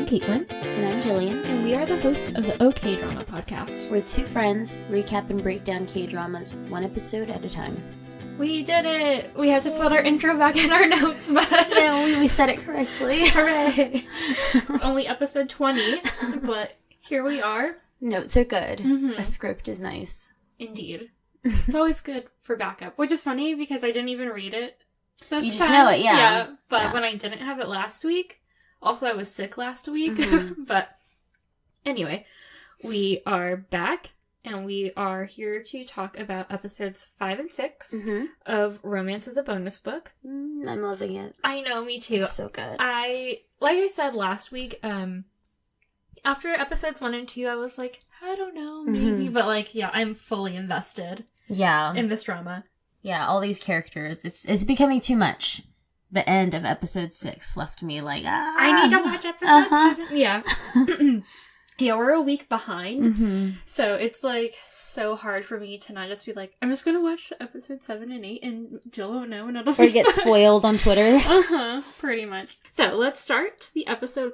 Kaitlin. And I'm Jillian. And we are the hosts of the OK Drama podcast. We're two friends, recap and break down K-dramas one episode at a time. We did it! We had to put our intro back in our notes, but... Yeah, we said it correctly. Hooray! It's only episode 20, but here we are. Notes are good. Mm-hmm. A script is nice. Indeed. It's always good for backup, which is funny because I didn't even read it this You just time. know it, yeah. Yeah, but Yeah. when I didn't have it last week, also I was sick last week, Mm-hmm. but anyway, we are back. And we are here to talk about episodes 5 and 6 of Romance as a Bonus Book. I'm loving it. I know, me too. It's so good. Like I said last week, after episodes 1 and 2, I was like, I don't know, maybe. But I'm fully invested in this drama. Yeah, all these characters. It's becoming too much. The end of episode 6 left me like, I need to watch episode 7. Yeah. Yeah, we're a week behind, so it's, so hard for me to not just be like, I'm just gonna watch episode 7 and 8, and Jill won't know, and it'll be Or get spoiled on Twitter. Pretty much. So, let's start the episode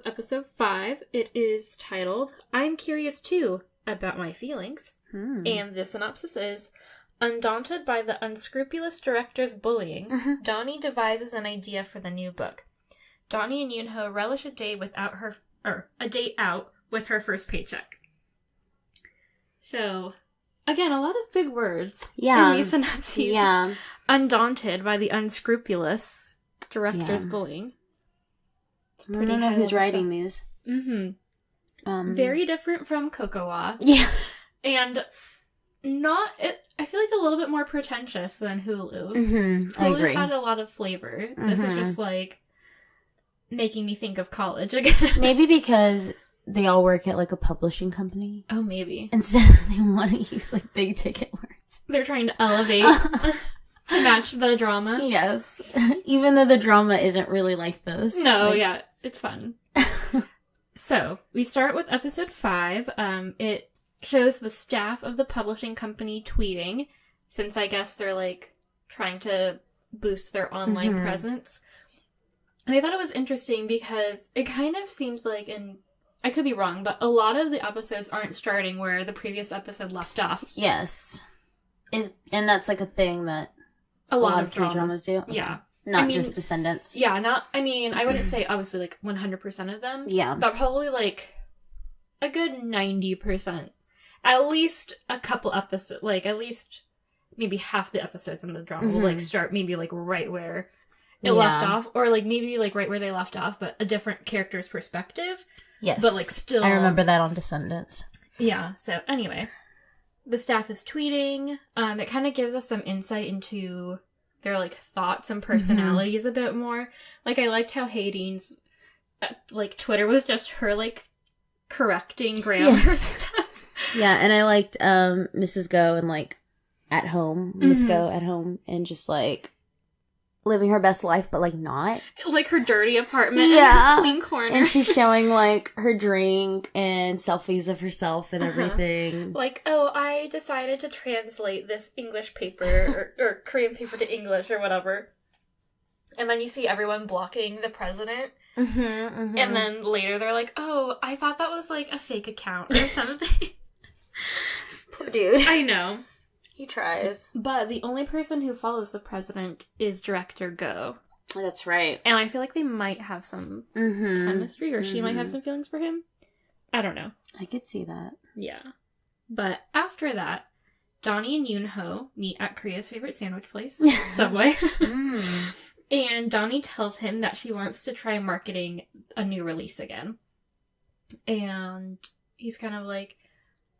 5. It is titled, I'm Curious Too About My Feelings, and the synopsis is, undaunted by the unscrupulous director's bullying, Donnie devises an idea for the new book. Donnie and Yoonho relish a day a date out with her first paycheck. So, again, a lot of big words in these synopses. Yeah. Undaunted by the unscrupulous director's bullying. It's I don't know who's writing these. Very different from Kokowa. Yeah. And I feel like a little bit more pretentious than Hulu. I agree. Hulu had a lot of flavor. This is just making me think of college again. Maybe because they all work at a publishing company. Oh, maybe. And so they want to use big ticket words. They're trying to elevate to match the drama. Yes. Even though the drama isn't really like this. No, yeah. It's fun. So, we start with episode 5. It shows the staff of the publishing company tweeting, since I guess they're trying to boost their online presence. And I thought it was interesting because it kind of seems like, and I could be wrong, but a lot of the episodes aren't starting where the previous episode left off. Yes. And that's a thing that a lot of K-dramas do? Okay. Yeah. Not just Descendants. Yeah, I wouldn't say obviously 100% of them. Yeah. But probably a good 90%. At least a couple episodes, at least maybe half the episodes in the drama will start maybe right where it left off, or maybe right where they left off, but a different character's perspective. Yes. But still, I remember that on Descendants. Yeah. So anyway, the staff is tweeting. It kind of gives us some insight into their thoughts and personalities a bit more. I liked how Hayden's Twitter was just her correcting grammar and stuff. Yeah, and I liked Mrs. Go and at home, Miss Go at home, and just living her best life, but not. Her dirty apartment yeah. and clean corner. And she's showing her drink and selfies of herself and everything. Oh, I decided to translate this English paper or Korean paper to English or whatever. And then you see everyone blocking the president. And then later they're oh, I thought that was a fake account or something. Poor dude. I know. He tries. But the only person who follows the president is director Go. That's right. And I feel like they might have some chemistry, or she might have some feelings for him. I don't know. I could see that. Yeah. But after that, Donnie and Yoonho meet at Korea's favorite sandwich place, Subway. And Donnie tells him that she wants to try marketing a new release again. And he's kind of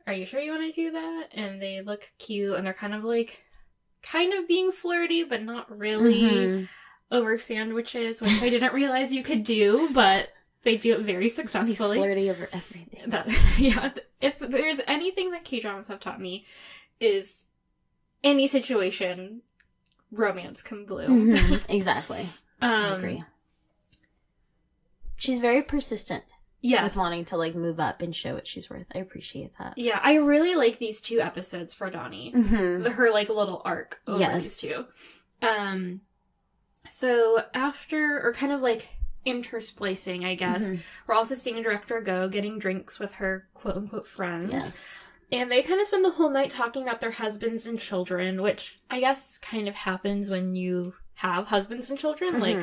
are you sure you want to do that? And they look cute, and they're kind of being flirty, but not really over sandwiches, which I didn't realize you could do, but they do it very successfully. Flirty over everything. If there's anything that K-dramas have taught me, is any situation, romance can bloom. Exactly. I agree. She's very persistent. Yes. With wanting to move up and show what she's worth. I appreciate that. Yeah, I really like these 2 episodes for Donnie. Her little arc over these 2. So after, or kind of intersplicing, I guess. We're also seeing Director Go getting drinks with her quote-unquote friends. Yes. And they kind of spend the whole night talking about their husbands and children, which I guess kind of happens when you have husbands and children. Like,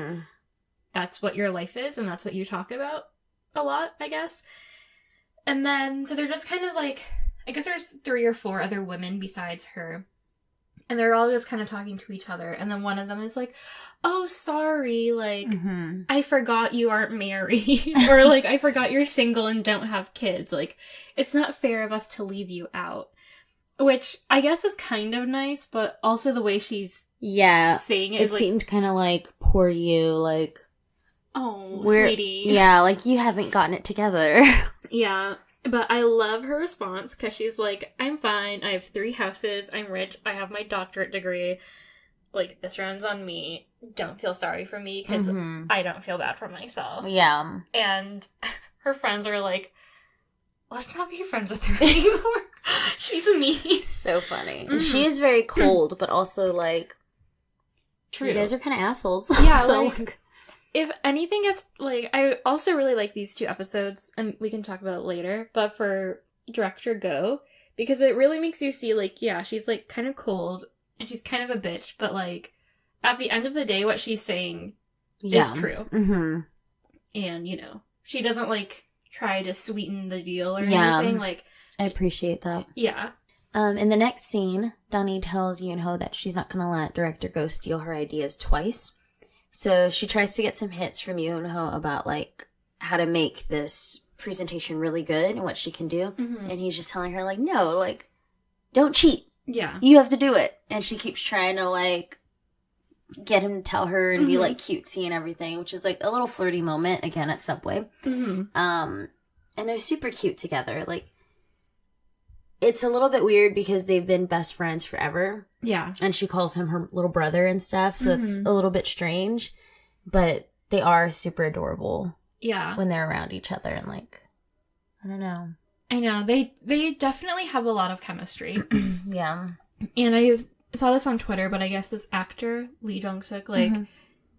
that's what your life is, and that's what you talk about a lot, I guess. And then, so they're just kind of like, I guess there's 3 or 4 other women besides her. And they're all just kind of talking to each other. And then one of them is like, oh, sorry, like, I forgot you aren't married. Or, like, I forgot you're single and don't have kids. Like, it's not fair of us to leave you out. Which I guess is kind of nice, but also the way she's saying it. It seemed kind of like, poor you, like... Oh, sweetie. Yeah, like, you haven't gotten it together. Yeah. But I love her response, because she's like, I'm fine, I have 3 houses, I'm rich, I have my doctorate degree, like, this runs on me, don't feel sorry for me, because I don't feel bad for myself. Yeah. And her friends are like, let's not be friends with her anymore. She's mean. So funny. And she is very cold, but also, like, true. You guys are kind of assholes. Yeah, so, like... If anything is, like, I also really like these 2 episodes, and we can talk about it later, but for Director Go, because it really makes you see, like, yeah, she's, like, kind of cold, and she's kind of a bitch, but, like, at the end of the day, what she's saying is true. And, you know, she doesn't, like, try to sweeten the deal or anything, like... I appreciate that. Yeah. In the next scene, Donnie tells Yoonho that she's not going to let Director Go steal her ideas twice. So she tries to get some hits from Yoonho about, like, how to make this presentation really good and what she can do. And he's just telling her, like, no, like, don't cheat. Yeah. You have to do it. And she keeps trying to, like, get him to tell her and be, like, cutesy and everything, which is, like, a little flirty moment, again, at Subway. And they're super cute together. Like, it's a little bit weird because they've been best friends forever. Yeah. And she calls him her little brother and stuff, so it's a little bit strange. But they are super adorable. Yeah. When they're around each other and, like, I don't know. I know. They definitely have a lot of chemistry. Yeah. And I saw this on Twitter, but I guess this actor, Lee Jong-suk, like,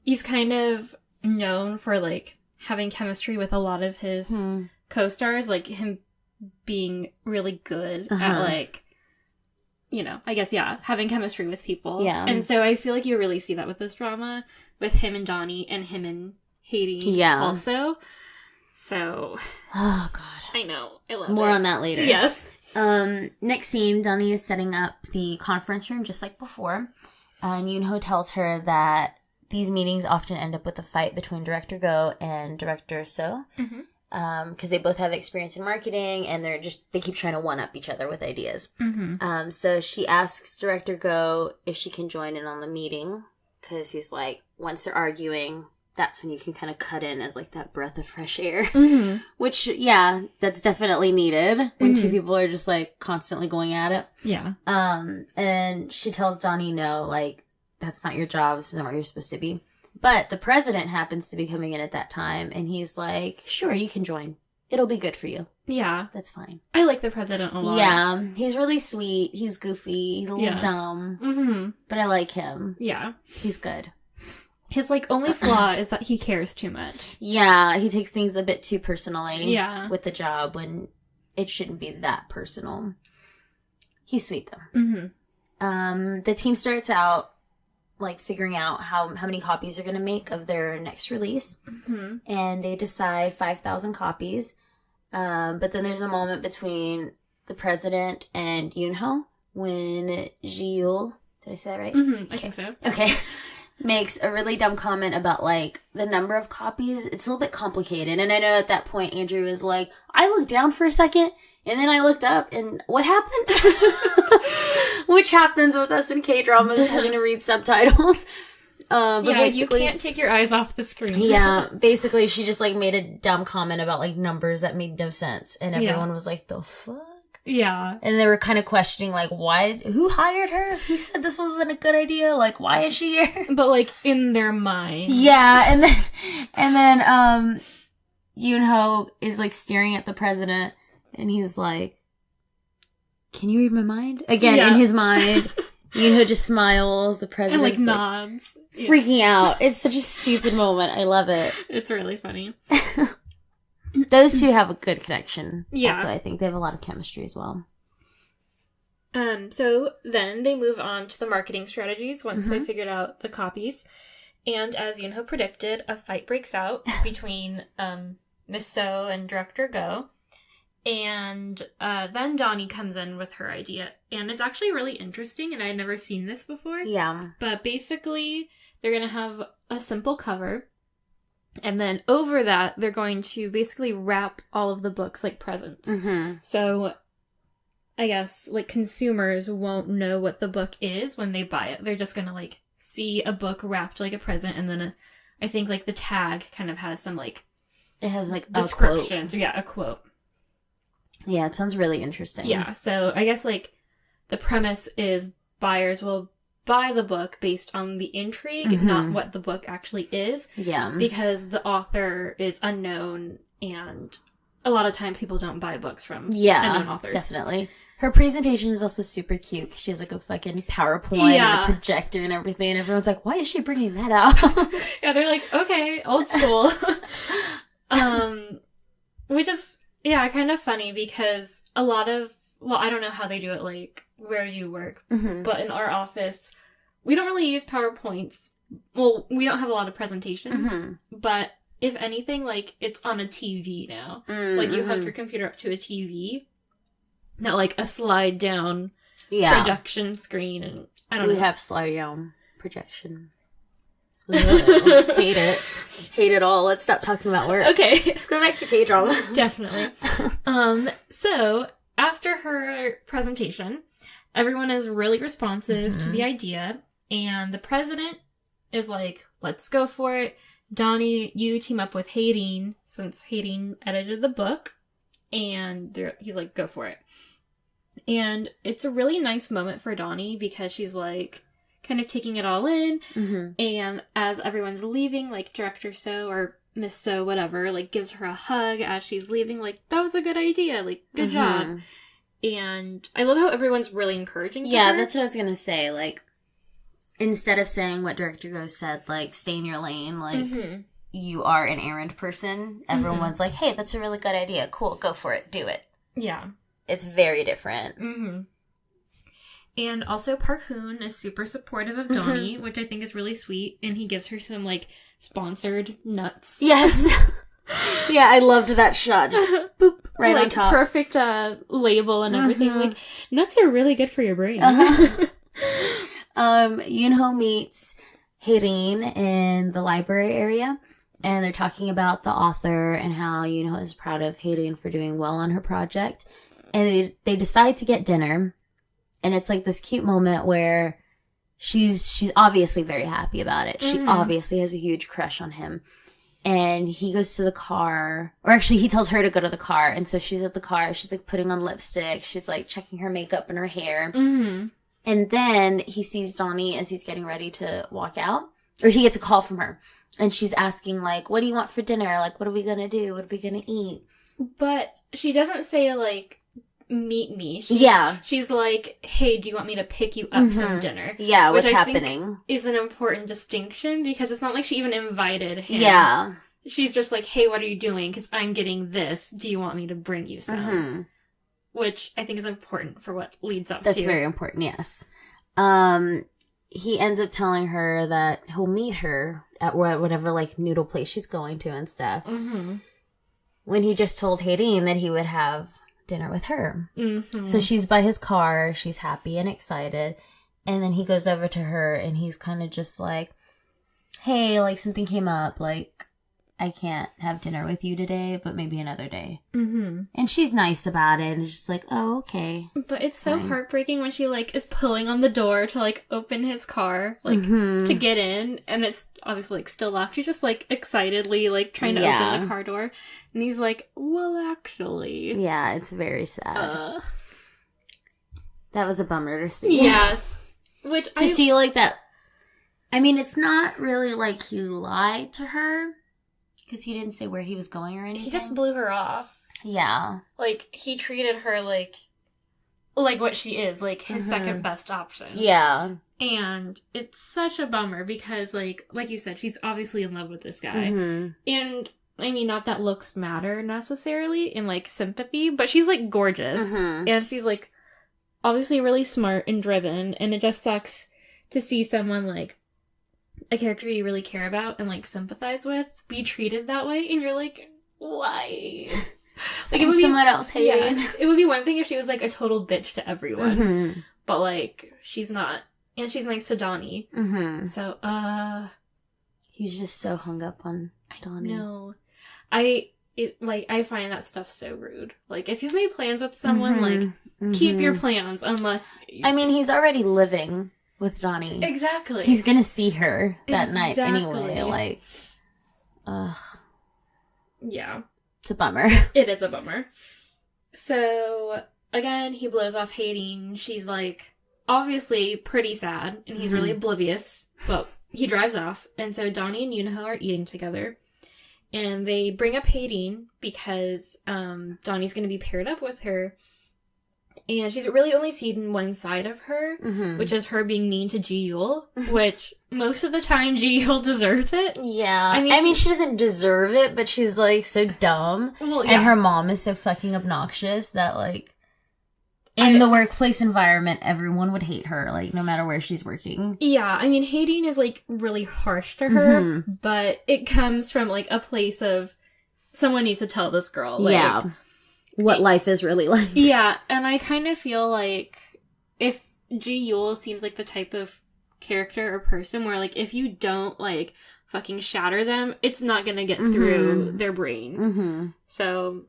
he's kind of known for, like, having chemistry with a lot of his co-stars, like, him being really good at, like, you know, I guess, yeah, having chemistry with people. Yeah. And so I feel like you really see that with this drama, with him and Donnie, and him and Haiti also. So. Oh, God. I know. I love More on that later. Yes. Next scene, Donnie is setting up the conference room just like before. And Yoonho tells her that these meetings often end up with a fight between Director Go and Director So. Because they both have experience in marketing, and they keep trying to one-up each other with ideas. So she asks Director Go if she can join in on the meeting, because he's like, once they're arguing, that's when you can kind of cut in as, like, that breath of fresh air. Which, yeah, that's definitely needed when 2 people are just, like, constantly going at it. Yeah. And she tells Donnie, no, like, that's not your job, this isn't what you're supposed to be. But the president happens to be coming in at that time, and he's like, sure, you can join. It'll be good for you. Yeah. That's fine. I like the president a lot. Yeah. He's really sweet. He's goofy. He's a little dumb. But I like him. Yeah. He's good. His, like, only flaw is that he cares too much. Yeah. He takes things a bit too personally with the job when it shouldn't be that personal. He's sweet, though. The team starts out, like, figuring out how many copies they're going to make of their next release. And they decide 5,000 copies. But then there's a moment between the president and Yoonho when Ji-yool, did I say that right? I think so. Okay. Makes a really dumb comment about, like, the number of copies. It's a little bit complicated. And I know at that point Andrew was like, I looked down for a second, and then I looked up, and what happened? Which happens with us in K-dramas, having to read subtitles. But yeah, you can't take your eyes off the screen. Yeah, basically she just, like, made a dumb comment about, like, numbers that made no sense. And everyone was like, the fuck? Yeah. And they were kind of questioning, like, who hired her? Who said this wasn't a good idea? Like, why is she here? But, like, in their mind. Yeah, and then Yoonho is, like, staring at the president, and he's like, can you read my mind? Again, in his mind, Yoonho just smiles. The president's and, nods. Freaking out. It's such a stupid moment. I love it. It's really funny. Those two have a good connection. Yeah. Also, I think they have a lot of chemistry as well. So then they move on to the marketing strategies once they figured out the copies. And as Yoonho predicted, a fight breaks out between Miss So and Director Go. And then Donnie comes in with her idea. And it's actually really interesting, and I had never seen this before. Yeah. But basically, they're going to have a simple cover. And then over that, they're going to basically wrap all of the books like presents. Mm-hmm. So I guess, like, consumers won't know what the book is when they buy it. They're just going to, like, see a book wrapped like a present, and then I think, like, the tag kind of has some, like... It has, like, descriptions. Yeah, a quote. Yeah, it sounds really interesting. Yeah, so I guess, like, the premise is buyers will buy the book based on the intrigue, not what the book actually is. Yeah. Because the author is unknown, and a lot of times people don't buy books from unknown authors. Definitely. Her presentation is also super cute, because she has, like, a fucking PowerPoint and a projector and everything, and everyone's like, why is she bringing that out? Yeah, they're like, okay, old school. Which is... Yeah, kind of funny because a lot of, well, I don't know how they do it, like, where you work, but in our office, we don't really use PowerPoints. Well, we don't have a lot of presentations, but if anything, like, it's on a TV now. Like, you hook your computer up to a TV, not, like, a slide-down projection screen, and I don't know. We have slide-down projection. Hate it. Hate it all. Let's stop talking about work. Okay. Let's go back to K-drama. Definitely. So, after her presentation, everyone is really responsive to the idea, and the president is like, let's go for it. Donnie, you team up with Haydeen, since Haydeen edited the book, and he's like, go for it. And it's a really nice moment for Donnie, because she's like... kind of taking it all in, and as everyone's leaving, like, Director So or Miss So, whatever, like, gives her a hug as she's leaving, like, that was a good idea, like, good job. And I love how everyone's really encouraging her. Yeah, that's what I was gonna say, like, instead of saying what Director Go said, like, stay in your lane, like, you are an errand person, everyone's like, hey, that's a really good idea, cool, go for it, do it. Yeah. It's very different. And also Park Hoon is super supportive of Donnie, which I think is really sweet. And he gives her some, like, sponsored nuts. Yes. Yeah, I loved that shot. Just boop, right on top. Perfect label and everything. Like, nuts are really good for your brain. Yoonho meets Haydeen in the library area. And they're talking about the author and how Yoonho is proud of Haydeen for doing well on her project. And they decide to get dinner. And it's like this cute moment where she's obviously very happy about it. She obviously has a huge crush on him. And he goes to the car, or actually he tells her to go to the car. And so she's at the car. She's like putting on lipstick. She's like checking her makeup and her hair. And then he sees Donnie as he's getting ready to walk out. Or he gets a call from her. And she's asking, like, what do you want for dinner? Like, what are we going to do? What are we going to eat? But she doesn't say, like, meet me. She's like, hey, do you want me to pick you up some dinner? Yeah, what's Which I happening? think is an important distinction, because it's not like she even invited him. Yeah. She's just like, hey, what are you doing? Because I'm getting this. Do you want me to bring you some? Which I think is important for what leads up to. That's very important, yes. He ends up telling her that he'll meet her at whatever, like, noodle place she's going to and stuff. When he just told Haydeen that he would have dinner with her. So she's by his car, she's happy and excited, and then he goes over to her and he's kind of just like, hey, like, something came up, like, I can't have dinner with you today, but maybe another day. And she's nice about it, and it's just like, oh, okay. But it's so heartbreaking when she, like, is pulling on the door to, like, open his car, like, to get in, and it's obviously, like, still locked. She's just, like, excitedly, like, trying to open the car door, and he's like, well, actually. Yeah, it's very sad. That was a bummer to see. Yes. Which to see, like, that. I mean, it's not really like he lied to her, because he didn't say where he was going or anything. He just blew her off. Yeah. Like, he treated her like like, what she is, like, his second best option. Yeah. And it's such a bummer because, like you said, she's obviously in love with this guy. And, I mean, not that looks matter necessarily in, like, sympathy, but she's, like, gorgeous. And she's, like, obviously really smart and driven, and it just sucks to see someone, like, a character you really care about and, like, sympathize with be treated that way, and you're like, why? Like, it would be someone else hating. Yeah, it would be one thing if she was, like, a total bitch to everyone. But, like, she's not. And she's nice to Donnie. So, he's just so hung up on Donnie. No. I find that stuff so rude. Like, if you've made plans with someone, like, keep your plans unless... I mean, he's already living with Donnie. Exactly. He's gonna see her that night anyway. Like, ugh. Yeah. It's a bummer. It is a bummer. So, again, he blows off hating. She's, like, obviously pretty sad, and he's really oblivious, but he drives off. And so Donnie and Yoonho are eating together. And they bring up hating because Donnie's going to be paired up with her. And she's really only seen one side of her, which is her being mean to Ji-Yul, which most of the time Ji-Yul deserves it. Yeah. I mean, she doesn't deserve it, but she's, like, so dumb. Well, yeah. And her mom is so fucking obnoxious that, like, in the workplace environment, everyone would hate her, like, no matter where she's working. Yeah, I mean, hating is, like, really harsh to her, but it comes from, like, a place of someone needs to tell this girl, like... what life is really like. Yeah, and I kind of feel like if Ji-Yul seems like the type of character or person where, like, if you don't, like, fucking shatter them, it's not gonna get through their brain. So,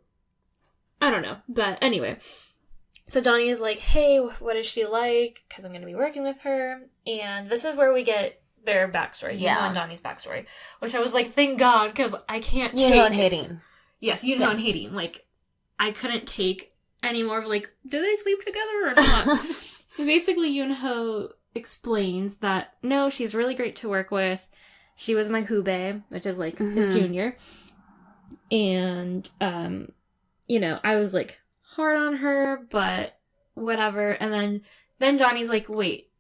I don't know. But anyway... So Donnie is like, hey, what is she like? Because I'm going to be working with her. And this is where we get their backstory. Yoonho and Donnie's backstory. Which I was like, thank God, because I can't take... Yoonho and hating. Yes, Yoonho and hating. Like, I couldn't take any more of, like, do they sleep together or not? So basically, Yoonho explains that, no, she's really great to work with. She was my hubei, which is, like, his junior. And, you know, I was, like... hard on her, but whatever. And then Donnie's like, wait,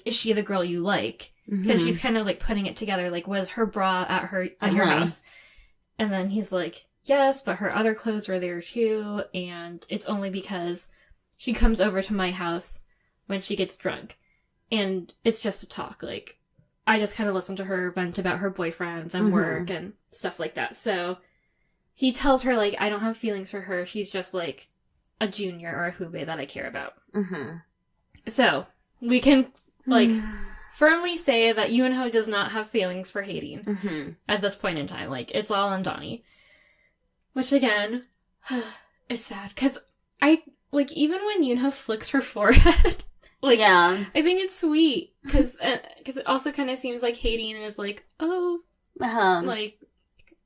is she the girl you like? Because she's kind of, like, putting it together, like, was her bra at your house? And then he's like, yes, but her other clothes were there too, and it's only because she comes over to my house when she gets drunk. And it's just a talk, like, I just kind of listen to her vent about her boyfriends and work and stuff like that. So he tells her, like, I don't have feelings for her. She's just, like, a junior or a hubei that I care about. So, we can, like, firmly say that Yoonho does not have feelings for hating at this point in time. Like, it's all on Donnie. Which, again, it's sad. Because even when Yoonho flicks her forehead, like, I think it's sweet. Because it also kind of seems like hating is like, oh, like...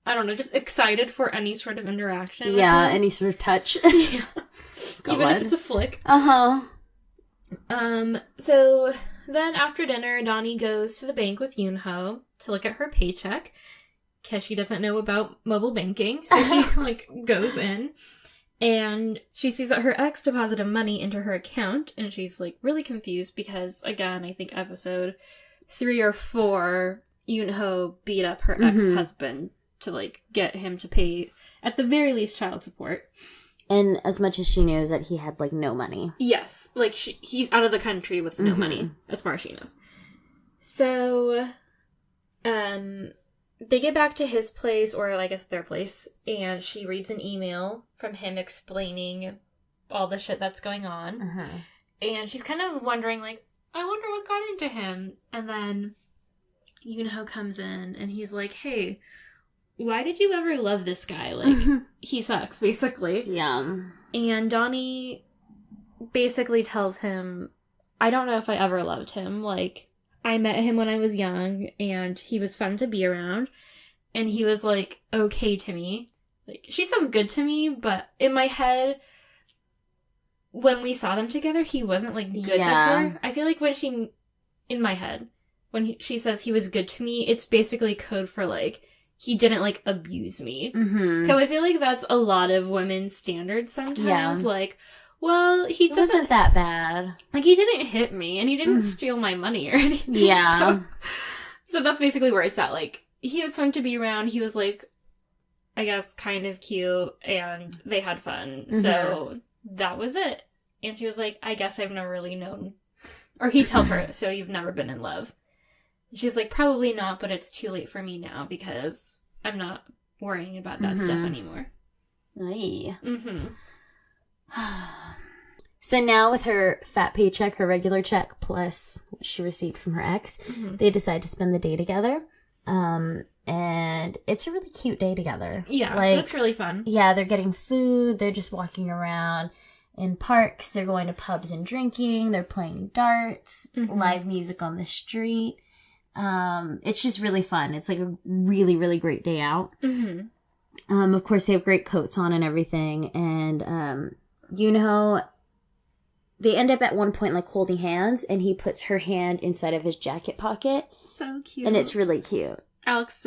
I don't know, just excited for any sort of interaction. Yeah, any sort of touch. Even if it's a flick. So then after dinner, Donnie goes to the bank with Yoonho to look at her paycheck. Because she doesn't know about mobile banking. So she, like, goes in. And she sees that her ex deposited money into her account. And she's, like, really confused because, again, I think episode 3 or 4, Yoonho beat up her ex-husband to, like, get him to pay, at the very least, child support. And as much as she knows that he had, like, no money. Yes. Like, he's out of the country with no money, as far as she knows. So, they get back to his place, or I guess their place, and she reads an email from him explaining all the shit that's going on. And she's kind of wondering, like, I wonder what got into him. And then Yoonho comes in, and he's like, hey... why did you ever love this guy? Like, he sucks, basically. Yeah. And Donnie basically tells him, I don't know if I ever loved him. Like, I met him when I was young, and he was fun to be around. And he was, like, okay to me. Like, she says good to me, but in my head, when we saw them together, he wasn't, like, good to her. I feel like in my head, when she says he was good to me, it's basically code for, like, he didn't, like, abuse me. Because I feel like that's a lot of women's standards sometimes. Like, Well, he wasn't that bad. Like, he didn't hit me, and he didn't steal my money or anything. Yeah. So that's basically where it's at. Like, he was fun to be around. He was, like, I guess, kind of cute, and they had fun. So that was it. And she was like, I guess I've never really known. Or he tells her, so you've never been in love. And she's like, probably not, but it's too late for me now because I'm not worrying about that stuff anymore. Aye. So now with her fat paycheck, her regular check, plus what she received from her ex, they decide to spend the day together. And it's a really cute day together. Yeah, like, it looks really fun. Yeah, they're getting food. They're just walking around in parks. They're going to pubs and drinking. They're playing darts. Live music on the street. It's just really fun. It's like a really, really great day out. Of course, they have great coats on and everything. And Yoonho, they end up at one point like holding hands, and he puts her hand inside of his jacket pocket. So cute. And it's really cute. Alex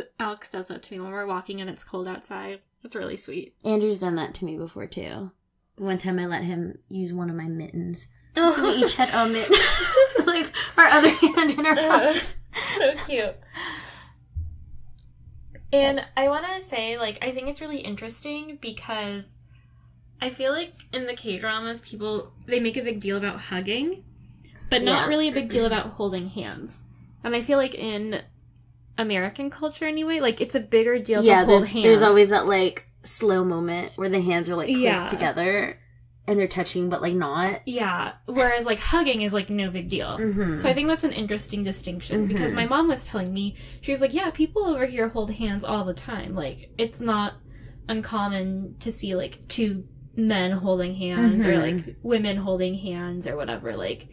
does that to me when we're walking and it's cold outside. It's really sweet. Andrew's done that to me before, too. One time I let him use one of my mittens. Oh. So we each had a mitten. Like, our other hand in our pocket. So cute. And I want to say, like, I think it's really interesting because I feel like in the K-dramas, they make a big deal about hugging, but not really a big deal about holding hands. And I feel like in American culture anyway, like, it's a bigger deal to hold hands. There's always that, like, slow moment where the hands are, like, close together and they're touching, but, like, not. Yeah. Whereas, like, hugging is, like, no big deal. So I think that's an interesting distinction because my mom was telling me, she was like, yeah, people over here hold hands all the time. Like, it's not uncommon to see, like, two men holding hands or, like, women holding hands or whatever. Like,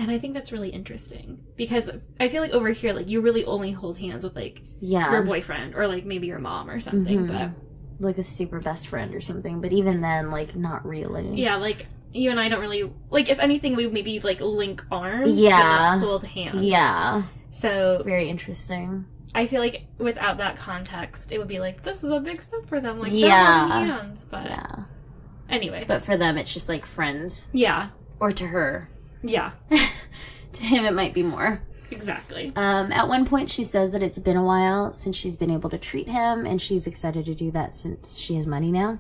and I think that's really interesting because I feel like over here, like, you really only hold hands with, like, your boyfriend or, like, maybe your mom or something, but... Like a super best friend or something, but even then, like, not really. Yeah, like, you and I don't really... Like, if anything, we maybe, like, link arms, but not hold hands. Yeah. So... Very interesting. I feel like without that context, it would be like, this is a big step for them. Like, they're holding hands, but... Yeah. Anyway. But for them, it's just, like, friends. Yeah. Or to her. Yeah. To him, it might be more. Exactly. At one point, she says that it's been a while since she's been able to treat him, and she's excited to do that since she has money now.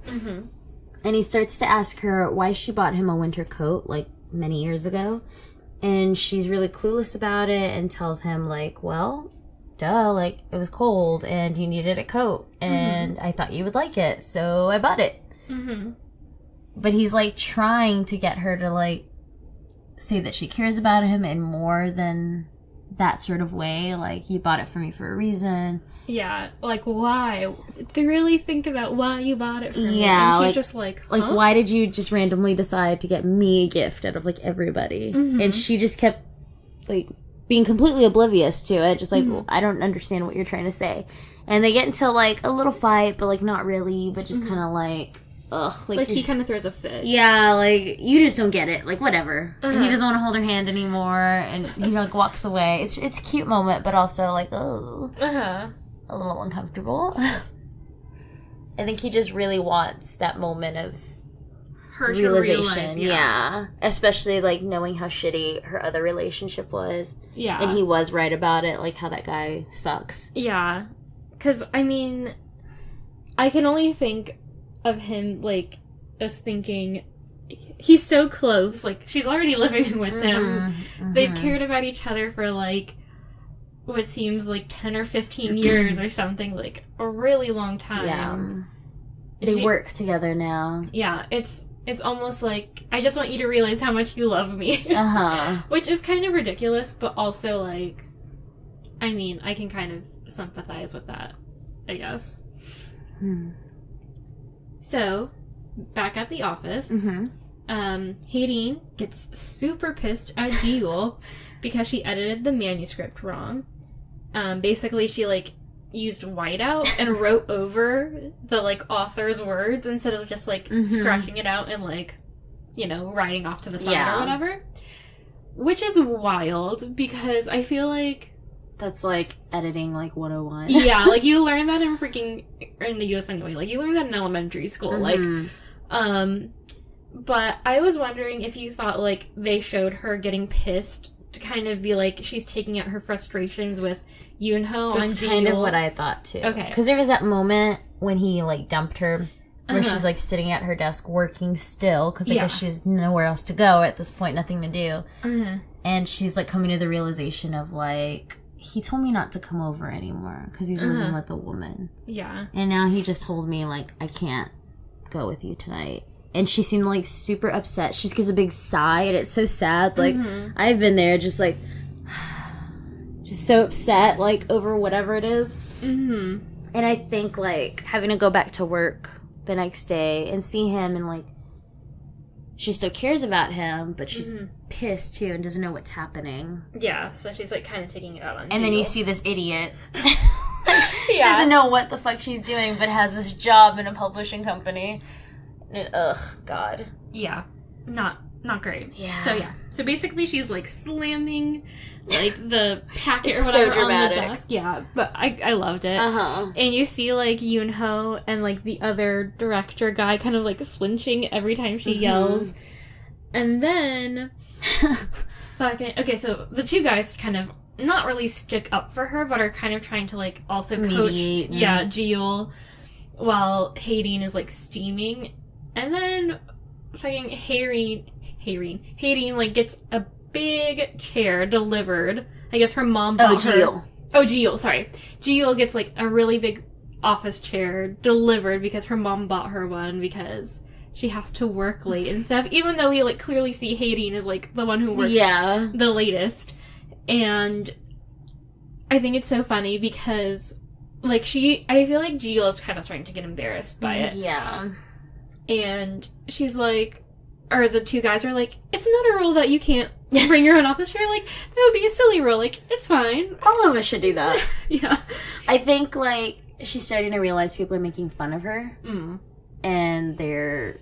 And he starts to ask her why she bought him a winter coat, like, many years ago. And she's really clueless about it and tells him, like, well, duh, like, it was cold, and you needed a coat, and I thought you would like it, so I bought it. But he's, like, trying to get her to, like, say that she cares about him in more than that sort of way. Like, you bought it for me for a reason. Yeah, like, why? They really think about why you bought it for me. Yeah, and she's like, just like, huh? Like, why did you just randomly decide to get me a gift out of, like, everybody? And she just kept, like, being completely oblivious to it. Just like, well, I don't understand what you're trying to say. And they get into, like, a little fight, but, like, not really, but just kind of, like... Ugh, like he kind of throws a fit. Yeah, like, you just don't get it. Like, whatever. And he doesn't want to hold her hand anymore, and he, like, walks away. It's a cute moment, but also, like, oh. A little uncomfortable. I think he just really wants that moment of her realization. To realize, Especially, like, knowing how shitty her other relationship was. Yeah. And he was right about it, like, how that guy sucks. Yeah. Because, I mean, I can only think of him, like, as thinking, he's so close, like, she's already living with him. They've cared about each other for, like, what seems like 10 or 15 years or something, like, a really long time. Yeah. They work together now. Yeah, it's almost like, I just want you to realize how much you love me. Which is kind of ridiculous, but also, like, I mean, I can kind of sympathize with that, I guess. So, back at the office, Haydeen gets super pissed at Jiyul because she edited the manuscript wrong. Basically, she, like, used whiteout and wrote over the, like, author's words instead of just, like, scratching it out and, like, you know, writing off to the side or whatever. Which is wild because I feel like... That's, like, editing, like, 101. Yeah, like, you learn that in the U.S. anyway. Like, you learn that in elementary school. Like, But I was wondering if you thought, like, they showed her getting pissed to kind of be like, she's taking out her frustrations with Yoonho on Jiyul. That's kind of what I thought, too. Okay. Because there was that moment when he, like, dumped her, where she's, like, sitting at her desk working still, because I guess she's nowhere else to go at this point, nothing to do. And she's, like, coming to the realization of, like, he told me not to come over anymore, because he's living with a woman. Yeah. And now he just told me, like, I can't go with you tonight. And she seemed, like, super upset. She just gives a big sigh, and it's so sad. Like, I've been there just, like, just so upset, like, over whatever it is. And I think, like, having to go back to work the next day and see him and, like, she still cares about him, but she's pissed, too, and doesn't know what's happening. Yeah, so she's, like, kind of taking it out on And then you see this idiot. Yeah. Doesn't know what the fuck she's doing, but has this job in a publishing company. And, God. Yeah. Not great. Yeah. So basically she's, like, slamming, like, the packet It's or whatever so dramatic. on the desk. Yeah, but I loved it. And you see, like, Yoonho and, like, the other director guy kind of, like, flinching every time she yells. And then... okay, so the two guys kind of not really stick up for her, but are kind of trying to, like, also coach... Mediate. Yeah, Jiyul, while Haydeen is, like, steaming. And then fucking Haydeen, like, gets a big chair delivered. I guess her mom bought her... Jiyul. Oh, Jiyul, sorry. Jiyul gets, like, a really big office chair delivered because her mom bought her one because she has to work late and stuff. Even though we, like, clearly see Haydeen as, like, the one who works the latest. And I think it's so funny because, like, I feel like Jiyul is kind of starting to get embarrassed by it. Yeah. And she's like, or the two guys are like, it's not a rule that you can't bring your own office chair. Like, that would be a silly rule. Like, it's fine. All of us should do that. Yeah. I think, like, she's starting to realize people are making fun of her. And they're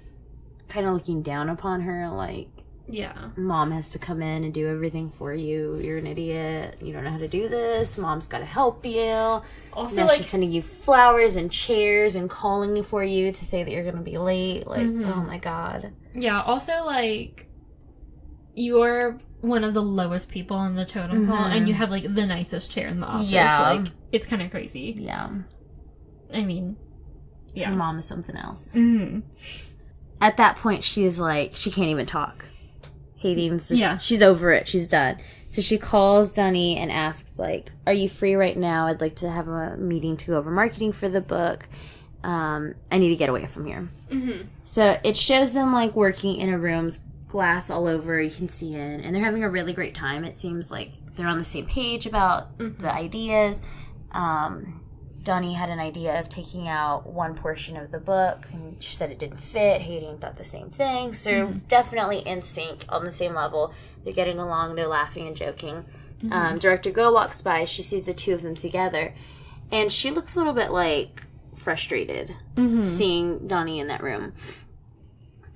kind of looking down upon her. Like, yeah, mom has to come in and do everything for you. You're an idiot. You don't know how to do this. Mom's got to help you. Also, now like, she's sending you flowers and chairs and calling for you to say that you're going to be late. Like, oh my God. Yeah, also, like, you're one of the lowest people in the totem pole, and you have, like, the nicest chair in the office. Yeah. Like, it's kind of crazy. Yeah. I mean, yeah. Her mom is something else. At that point, she's like, she can't even talk. Haydeen's just, she's over it. She's done. So she calls Dunny and asks, like, are you free right now? I'd like to have a meeting to go over marketing for the book. I need to get away from here. So it shows them, like, working in a room, glass all over, you can see in, and they're having a really great time. It seems like they're on the same page about the ideas. Dunny had an idea of taking out one portion of the book, and she said it didn't fit. Haydeen thought the same thing. So they're definitely in sync, on the same level. They're getting along, they're laughing and joking. Director Go walks by, she sees the two of them together, and she looks a little bit, like, frustrated seeing Dunny in that room.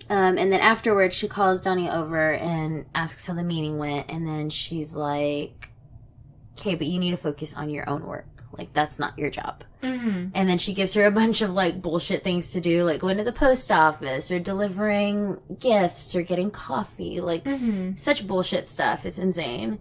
And then afterwards, she calls Dunny over and asks how the meeting went, and then she's like, okay, but you need to focus on your own work. Like, that's not your job. And then she gives her a bunch of, like, bullshit things to do, like going to the post office or delivering gifts or getting coffee. Like, such bullshit stuff. It's insane.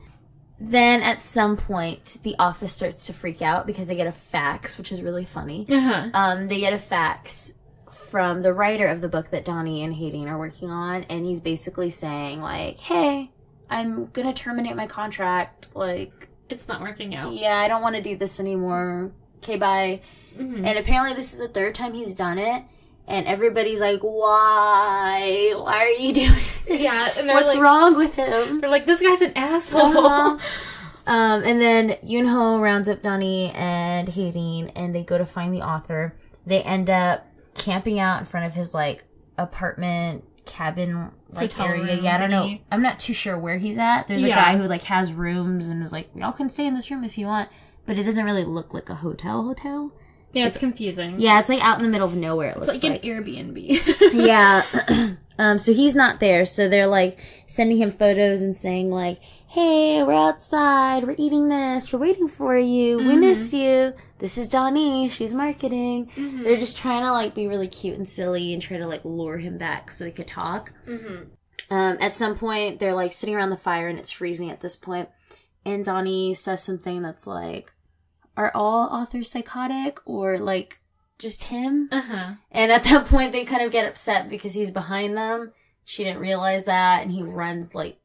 Then, at some point, the office starts to freak out because they get a fax, which is really funny. They get a fax from the writer of the book that Donnie and Haydeen are working on, and he's basically saying, like, hey, I'm gonna terminate my contract. Like, it's not working out. Yeah, I don't want to do this anymore. Okay, bye. And apparently this is the third time he's done it. And everybody's like, why? Why are you doing this? Yeah. And what's like, wrong with him? They're like, this guy's an asshole. And then Yoonho rounds up Dunny and Haydeen, and they go to find the author. They end up camping out in front of his, like, apartment cabin, like, hotel area. room Yeah, I don't know. thingy. I'm not too sure where he's at. There's a guy who, like, has rooms and is like, y'all can stay in this room if you want. But it doesn't really look like a hotel. Yeah, it's confusing. Yeah, it's, like, out in the middle of nowhere, it it's looks like an Airbnb. Yeah. So he's not there. So they're, like, sending him photos and saying, like, hey, we're outside, we're eating this, we're waiting for you, we miss you. This is Donnie, she's marketing. They're just trying to, like, be really cute and silly and try to, like, lure him back so they could talk. At some point, they're, like, sitting around the fire and it's freezing at this point. And Donnie says something that's like, are all authors psychotic or, like, just him? And at that point, they kind of get upset because he's behind them. She didn't realize that, and he runs, like,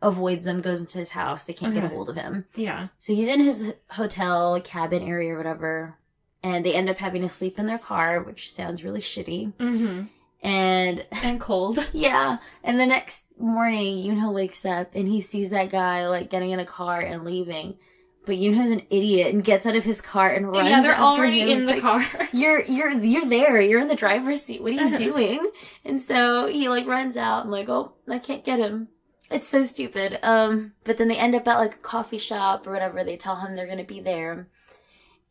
avoids them, goes into his house. They can't get a hold of him. Yeah. So he's in his hotel, cabin area or whatever, and they end up having to sleep in their car, which sounds really shitty. And cold. Yeah. And the next morning, Yoonho wakes up, and he sees that guy, like, getting in a car and leaving. But Yoonho's an idiot and gets out of his car and runs they're after already him. in the car. You're there. You're in the driver's seat. What are you doing? And so he, like, runs out and, like, oh, I can't get him. It's so stupid. But then they end up at, like, a coffee shop or whatever. They tell him they're going to be there.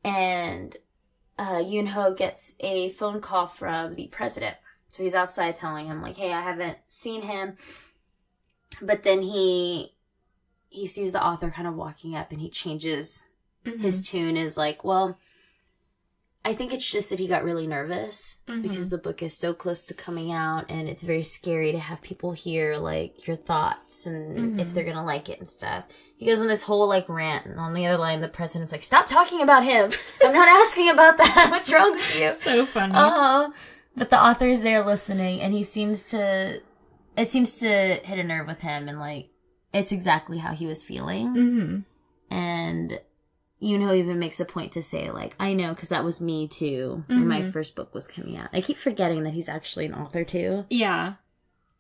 And Yoonho gets a phone call from the president. So he's outside telling him, like, hey, I haven't seen him. But then he sees the author kind of walking up, and he changes his tune, is like, well, I think it's just that he got really nervous because the book is so close to coming out, and it's very scary to have people hear, like, your thoughts and if they're going to like it and stuff. He goes on this whole, like, rant, and on the other line, the president's like, stop talking about him. I'm not asking about that. What's wrong with you? So funny. But the author's there listening, and it seems to hit a nerve with him, and, like, it's exactly how he was feeling. And Yoonho even makes a point to say, like, I know, because that was me, too, when my first book was coming out. I keep forgetting that he's actually an author, too. Yeah.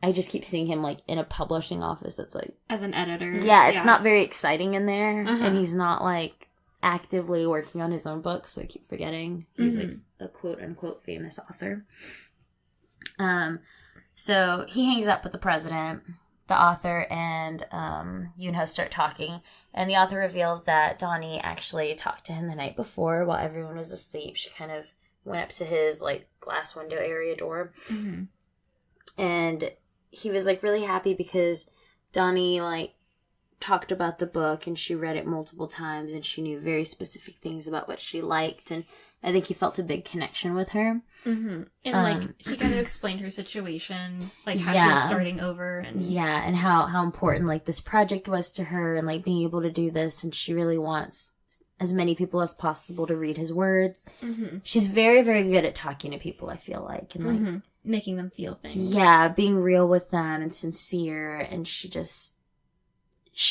I just keep seeing him, like, in a publishing office that's, like... as an editor. Yeah, it's not very exciting in there, and he's not, like, actively working on his own book, so I keep forgetting. He's, like, a quote-unquote famous author. So he hangs up with the president. The author and Yoonho start talking, and the author reveals that Donnie actually talked to him the night before while everyone was asleep. She kind of went up to his, like, glass window area door, and he was, like, really happy because Donnie, like, talked about the book, and she read it multiple times, and she knew very specific things about what she liked, and I think he felt a big connection with her. And, like, she kind of explained her situation, like, how she was starting over. And and how important, like, this project was to her, and, like, being able to do this, and she really wants as many people as possible to read his words. She's very, very good at talking to people, I feel like, and, like... making them feel things. Yeah, being real with them and sincere, and she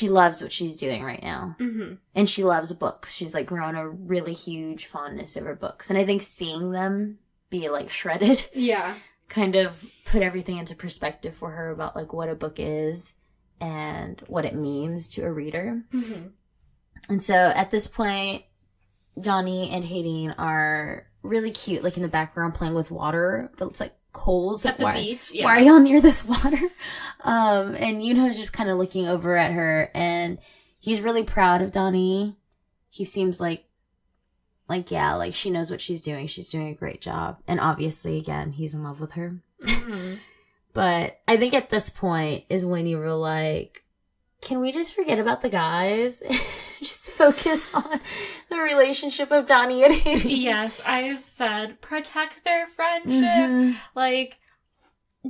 loves what she's doing right now. And she loves books. She's, like, grown a really huge fondness over books. And I think seeing them be, like, shredded kind of put everything into perspective for her about, like, what a book is and what it means to a reader. And so at this point, Donnie and Haydeen are really cute, like, in the background playing with water, but it's, like, cold. At the beach, Why are y'all near this water? And Yoonho's just kind of looking over at her, and he's really proud of Donnie. He seems like, she knows what she's doing. She's doing a great job. And obviously, again, he's in love with her. But I think at this point is when you were like, can we just forget about the guys? Just focus on the relationship of Donnie and Haydeen. Yes, I said protect their friendship. Like,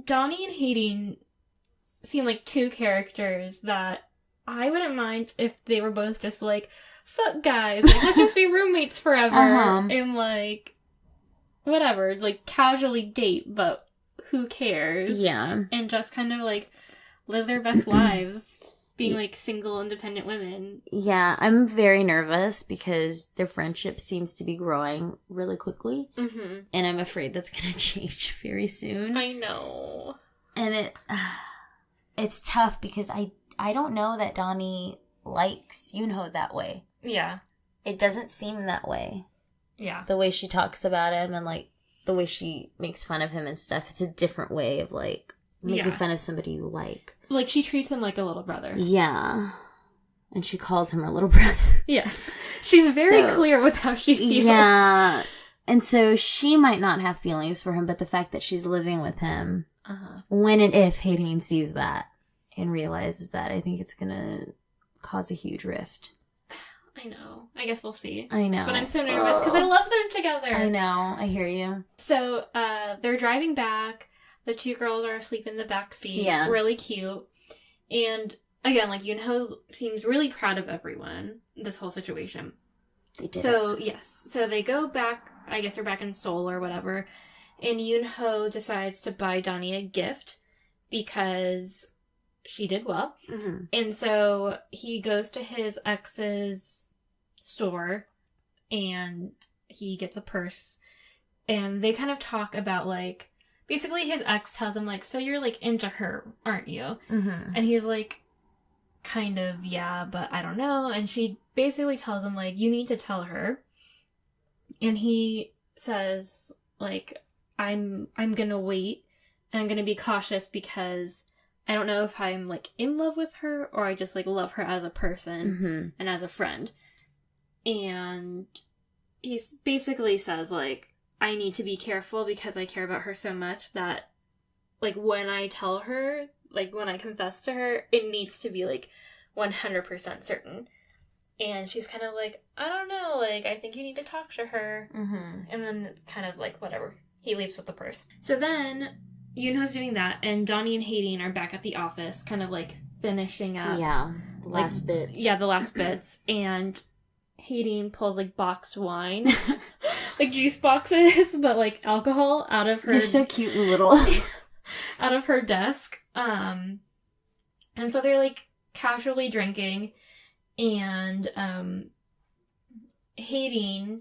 Donnie and Haydeen seem like two characters that I wouldn't mind if they were both just like, fuck guys, like, let's just be roommates forever. And, like, whatever, like, casually date, but who cares? Yeah. And just kind of, like, live their best lives. Being, like, single, independent women. Yeah, I'm very nervous because their friendship seems to be growing really quickly. And I'm afraid that's going to change very soon. I know. And it's tough because I don't know that Donnie likes Yoonho that way. Yeah. It doesn't seem that way. Yeah. The way she talks about him and, like, the way she makes fun of him and stuff. It's a different way of, like, making fun of somebody you like. Like, she treats him like a little brother. Yeah. And she calls him her little brother. Yeah. She's very clear with how she feels. Yeah. And so she might not have feelings for him, but the fact that she's living with him, when and if Haydeen sees that and realizes that, I think it's going to cause a huge rift. I know. I guess we'll see. I know. But I'm so nervous because I love them together. I know. I hear you. So, they're driving back. The two girls are asleep in the back seat. Yeah. Really cute. And, again, like, Yoonho seems really proud of everyone, this whole situation. They did So, yes. So, they go back, I guess they're back in Seoul or whatever, and Yoonho decides to buy Donnie a gift because she did well. Mm-hmm. And so, he goes to his ex's store and he gets a purse, and they kind of talk about, like, basically his ex tells him, like, so you're, like, into her, aren't you? Mm-hmm. And he's like, kind of, yeah, but I don't know. And she basically tells him, like, you need to tell her. And he says, like, I'm gonna wait, and I'm gonna be cautious because I don't know if I'm, like, in love with her or I just, like, love her as a person and as a friend. And he basically says, like, I need to be careful because I care about her so much that, like, when I tell her, like, when I confess to her, it needs to be, like, 100% certain. And she's kind of like, I don't know, like, I think you need to talk to her. Mm-hmm. And then kind of like, whatever. He leaves with the purse. So then, Yoonho's doing that, and Donnie and Haydeen are back at the office, kind of, like, finishing up. Yeah, the last bits. Yeah, the last bits. And Haydeen pulls, like, boxed wine. Like, juice boxes, but, like, alcohol out of her... They're so cute and little. out of her desk. And so they're, like, casually drinking, and Haydeen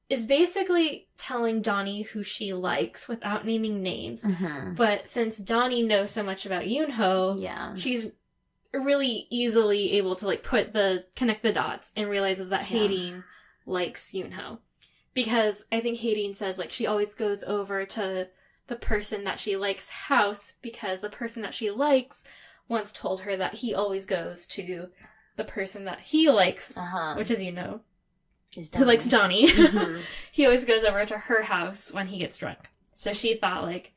is basically telling Donnie who she likes without naming names. Mm-hmm. But since Donnie knows so much about Yoonho, Yeah. she's really easily able to, like, connect the dots and realizes that Haydeen likes Yoonho. Because I think Haydeen says, like, she always goes over to the person that she likes' house because the person that she likes once told her that he always goes to the person that he likes, which is, who likes Donnie. Mm-hmm. He always goes over to her house when he gets drunk. So she thought, like,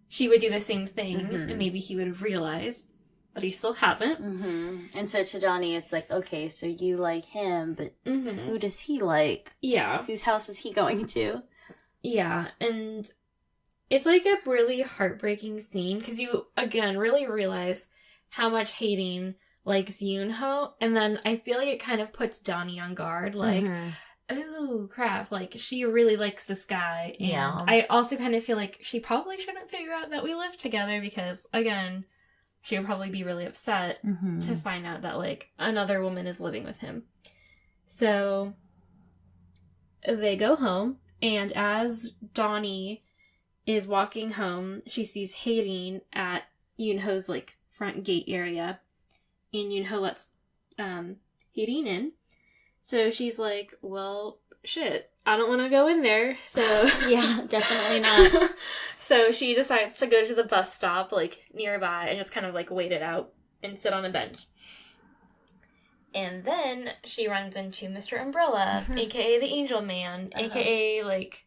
she would do the same thing, and maybe he would have realized, but he still hasn't. Mm-hmm. And so to Donnie, it's like, okay, so you like him, but who does he like? Yeah. Whose house is he going to? Yeah, and it's, like, a really heartbreaking scene, because you, again, really realize how much Haydeen likes Yoonho, and then I feel like it kind of puts Donnie on guard, like, oh, crap, like, she really likes this guy, and I also kind of feel like she probably shouldn't figure out that we live together, because, again, she would probably be really upset to find out that, like, another woman is living with him. So, they go home, and as Donnie is walking home, she sees Haydeen at Yoonho's, like, front gate area, and Yoonho lets Haydeen in. So she's like, well, shit, I don't want to go in there, so... Yeah, definitely not. So she decides to go to the bus stop, like, nearby, and just kind of, like, wait it out and sit on a bench. And then she runs into Mr. Umbrella, a.k.a. the Angel Man, a.k.a., like,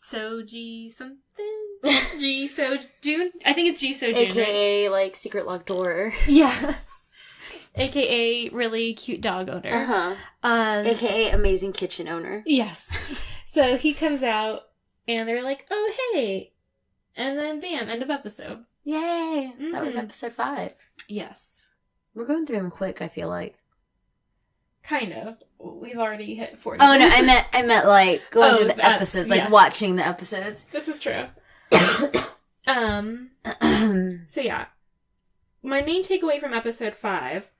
Soji something? Ji Sojun? I think it's Ji Sojun. A.k.a. like Secret Locked Door. Yes. A.k.a. really cute dog owner. A.k.a. amazing kitchen owner. Yes. So he comes out, and they're like, oh, hey. And then bam, end of episode. Yay! That was episode 5. Yes. We're going through them quick, I feel like. Kind of. We've already hit 40 Oh, minutes. no, I meant like going through the episodes, like watching the episodes. This is true. So yeah. My main takeaway from episode 5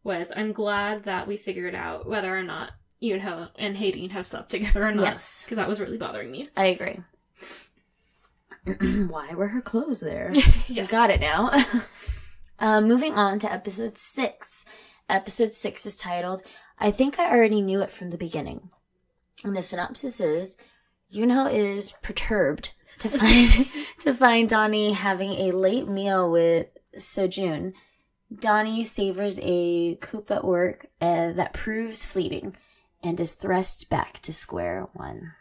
was I'm glad that we figured out whether or not Yoonho and Haydeen have slept together or not. Yes. Because that was really bothering me. I agree. Why were her clothes there? Yes. We got it now. Moving on to episode 6. Episode 6 is titled, I Think I Already Knew It From the Beginning. And the synopsis is, Yoonho is perturbed to find Donnie having a late meal with Sojun. Donnie savors a coup at work that proves fleeting and is thrust back to square one.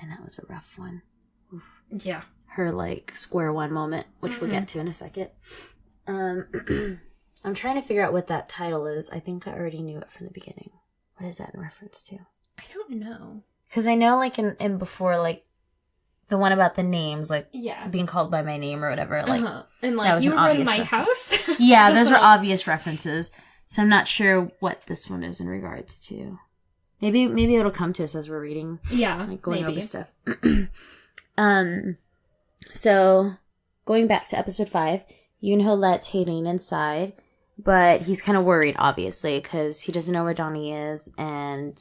And that was a rough one. Oof. Yeah. Her, like, square one moment, which we'll get to in a second. I'm trying to figure out what that title is. I think I already knew it from the beginning. What is that in reference to? I don't know. Because I know, like, in before, like, the one about the names, like, being called by my name or whatever, like, and, like, that was you an were in obvious my reference. house? Yeah, those were obvious references. So I'm not sure what this one is in regards to. Maybe it'll come to us as we're reading. Yeah, like, going over stuff. So, going back to episode 5, Yoonho lets Hae-rin inside, but he's kind of worried, obviously, because he doesn't know where Donnie is, and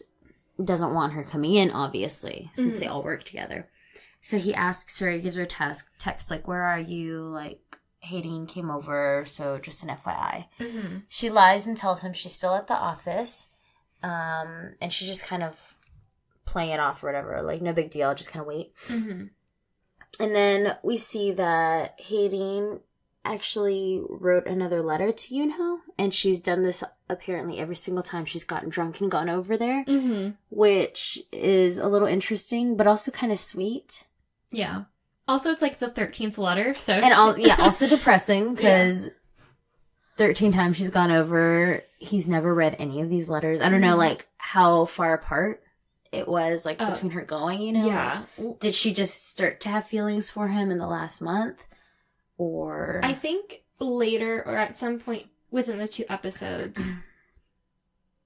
doesn't want her coming in, obviously, since they all work together. So he asks her, he gives her a text, like, where are you? Like, Hae-rin came over, so just an FYI. She lies and tells him she's still at the office, and she's just kind of playing it off or whatever. Like, no big deal, just kind of wait. And then we see that Hae-rin actually wrote another letter to Yoonho, and she's done this apparently every single time she's gotten drunk and gone over there, which is a little interesting, but also kind of sweet. Yeah. Also, it's like the 13th letter, so... And also depressing, because 13 times she's gone over, he's never read any of these letters. I don't know, like, how far apart it was, like, between her going, you know? Yeah. Like, did she just start to have feelings for him in the last month? Or... I think later, or at some point within the 2 episodes,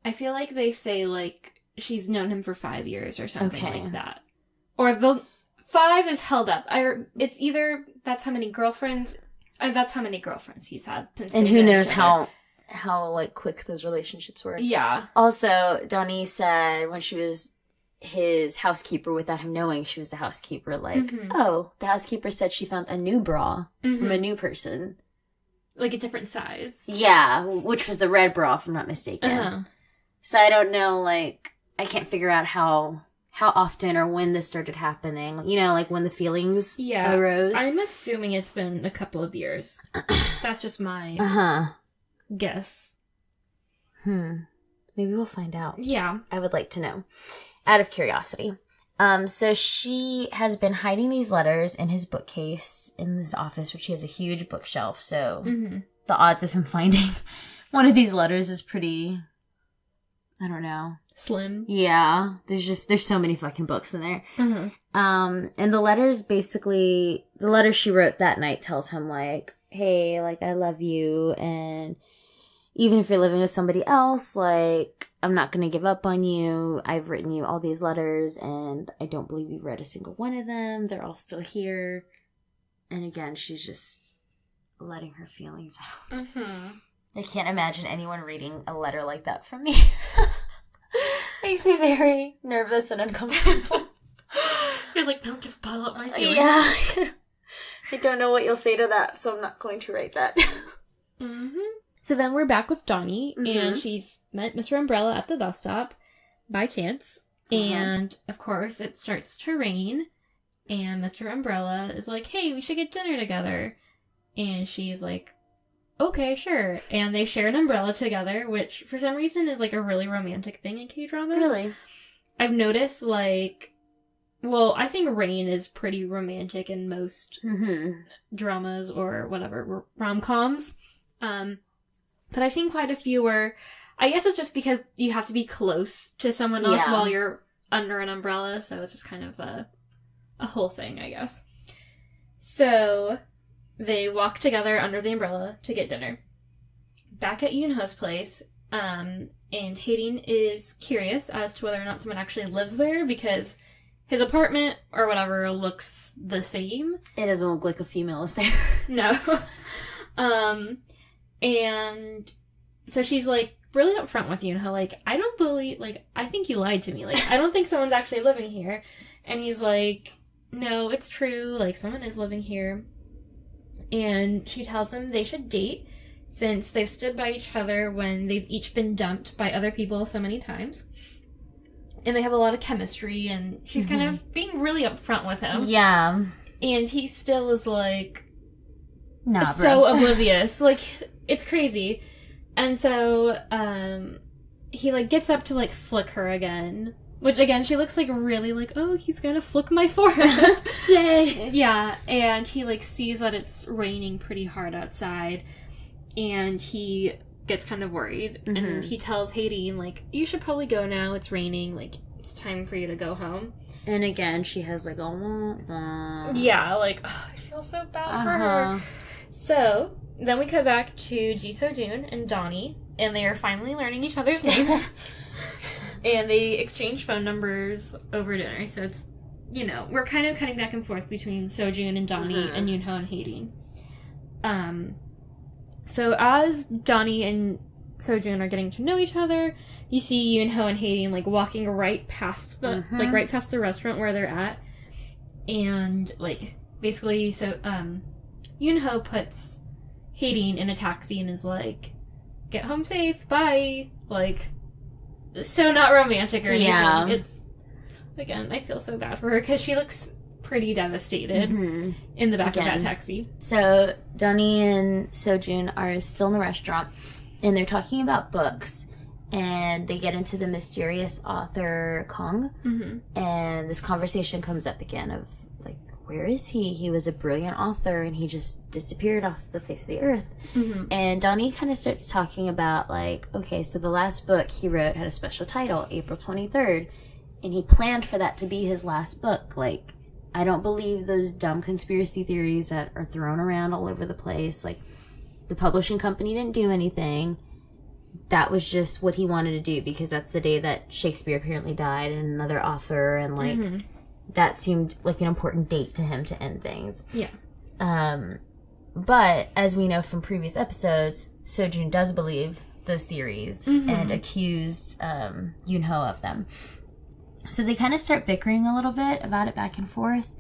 I feel like they say, like, she's known him for 5 years or something like that. Or the 5 is held up. It's either that's how many girlfriends he's had since. And who knows how like quick those relationships were. Yeah. Also, Donnie said when she was his housekeeper, without him knowing she was the housekeeper, like, oh, the housekeeper said she found a new bra from a new person. Like a different size. Yeah, which was the red bra, if I'm not mistaken. So I don't know, like, I can't figure out how often or when this started happening. You know, like when the feelings arose. I'm assuming it's been a couple of years. That's just my guess. Maybe we'll find out. Yeah. I would like to know. Out of curiosity. So she has been hiding these letters in his bookcase in his office, which he has a huge bookshelf. So the odds of him finding one of these letters is pretty, I don't know. Slim. Yeah. There's so many fucking books in there. And the letters the letter she wrote that night tells him, like, hey, like, I love you, and even if you're living with somebody else, like, I'm not going to give up on you. I've written you all these letters, and I don't believe you've read a single one of them. They're all still here. And again, she's just letting her feelings out. I can't imagine anyone reading a letter like that from me. Makes me very nervous and uncomfortable. You're like, don't just bottle up my feelings. Yeah. I don't know what you'll say to that, so I'm not going to write that. So then we're back with Donnie, and she's met Mr. Umbrella at the bus stop by chance. And, of course, it starts to rain, and Mr. Umbrella is like, hey, we should get dinner together. And she's like, okay, sure. And they share an umbrella together, which, for some reason, is, like, a really romantic thing in K-dramas. Really? I've noticed, like... Well, I think rain is pretty romantic in most dramas or whatever, rom-coms. But I've seen quite a few where, I guess it's just because you have to be close to someone else while you're under an umbrella, so it's just kind of a whole thing, I guess. So, they walk together under the umbrella to get dinner. Back at Yoonho's place, and Hae-rin is curious as to whether or not someone actually lives there, because his apartment, or whatever, looks the same. It doesn't look like a female is there. No. And so she's, like, really upfront with Yoonho, like, I don't believe, like, I think you lied to me. Like, I don't think someone's actually living here. And he's like, no, it's true. Like, someone is living here. And she tells him they should date, since they've stood by each other when they've each been dumped by other people so many times. And they have a lot of chemistry, and she's kind of being really upfront with him. Yeah. And he still is, like, nah, so oblivious. Like, it's crazy. And so, he, like, gets up to, like, flick her again. Which, again, she looks, like, really, like, oh, he's gonna flick my forehead. Yay! Yeah, and he, like, sees that it's raining pretty hard outside. And he gets kind of worried, and he tells Haydeen, like, you should probably go now, it's raining, like, it's time for you to go home. And again, she has, like, yeah, like, I feel so bad for her. So, then we come back to Ji So-jun and Donnie, and they are finally learning each other's names. And they exchange phone numbers over dinner, so it's, you know, we're kind of cutting back and forth between So-jun and Donnie and Yoon-ho and Haydeen. So as Donnie and So-jun are getting to know each other, you see Yoon-ho and Haydeen, like, walking right past the, like, right past the restaurant where they're at. And, like, basically, so, Yoon-ho puts Haydeen in a taxi and is like, get home safe, bye. Like, so not romantic or anything. Yeah. It's, again, I feel so bad for her because she looks pretty devastated in the back of that taxi. So Donnie and So-jun are still in the restaurant, and they're talking about books, and they get into the mysterious author Kong, and this conversation comes up again of, like, where is he? He was a brilliant author, and he just disappeared off the face of the earth. And Donnie kind of starts talking about, like, okay, so the last book he wrote had a special title, April 23rd, and he planned for that to be his last book. Like, I don't believe those dumb conspiracy theories that are thrown around all over the place. Like, the publishing company didn't do anything. That was just what he wanted to do because that's the day that Shakespeare apparently died and another author, and, like, that seemed like an important date to him to end things. Yeah. But, as we know from previous episodes, So-jun does believe those theories and accused Yoon-ho of them. So they kind of start bickering a little bit about it back and forth.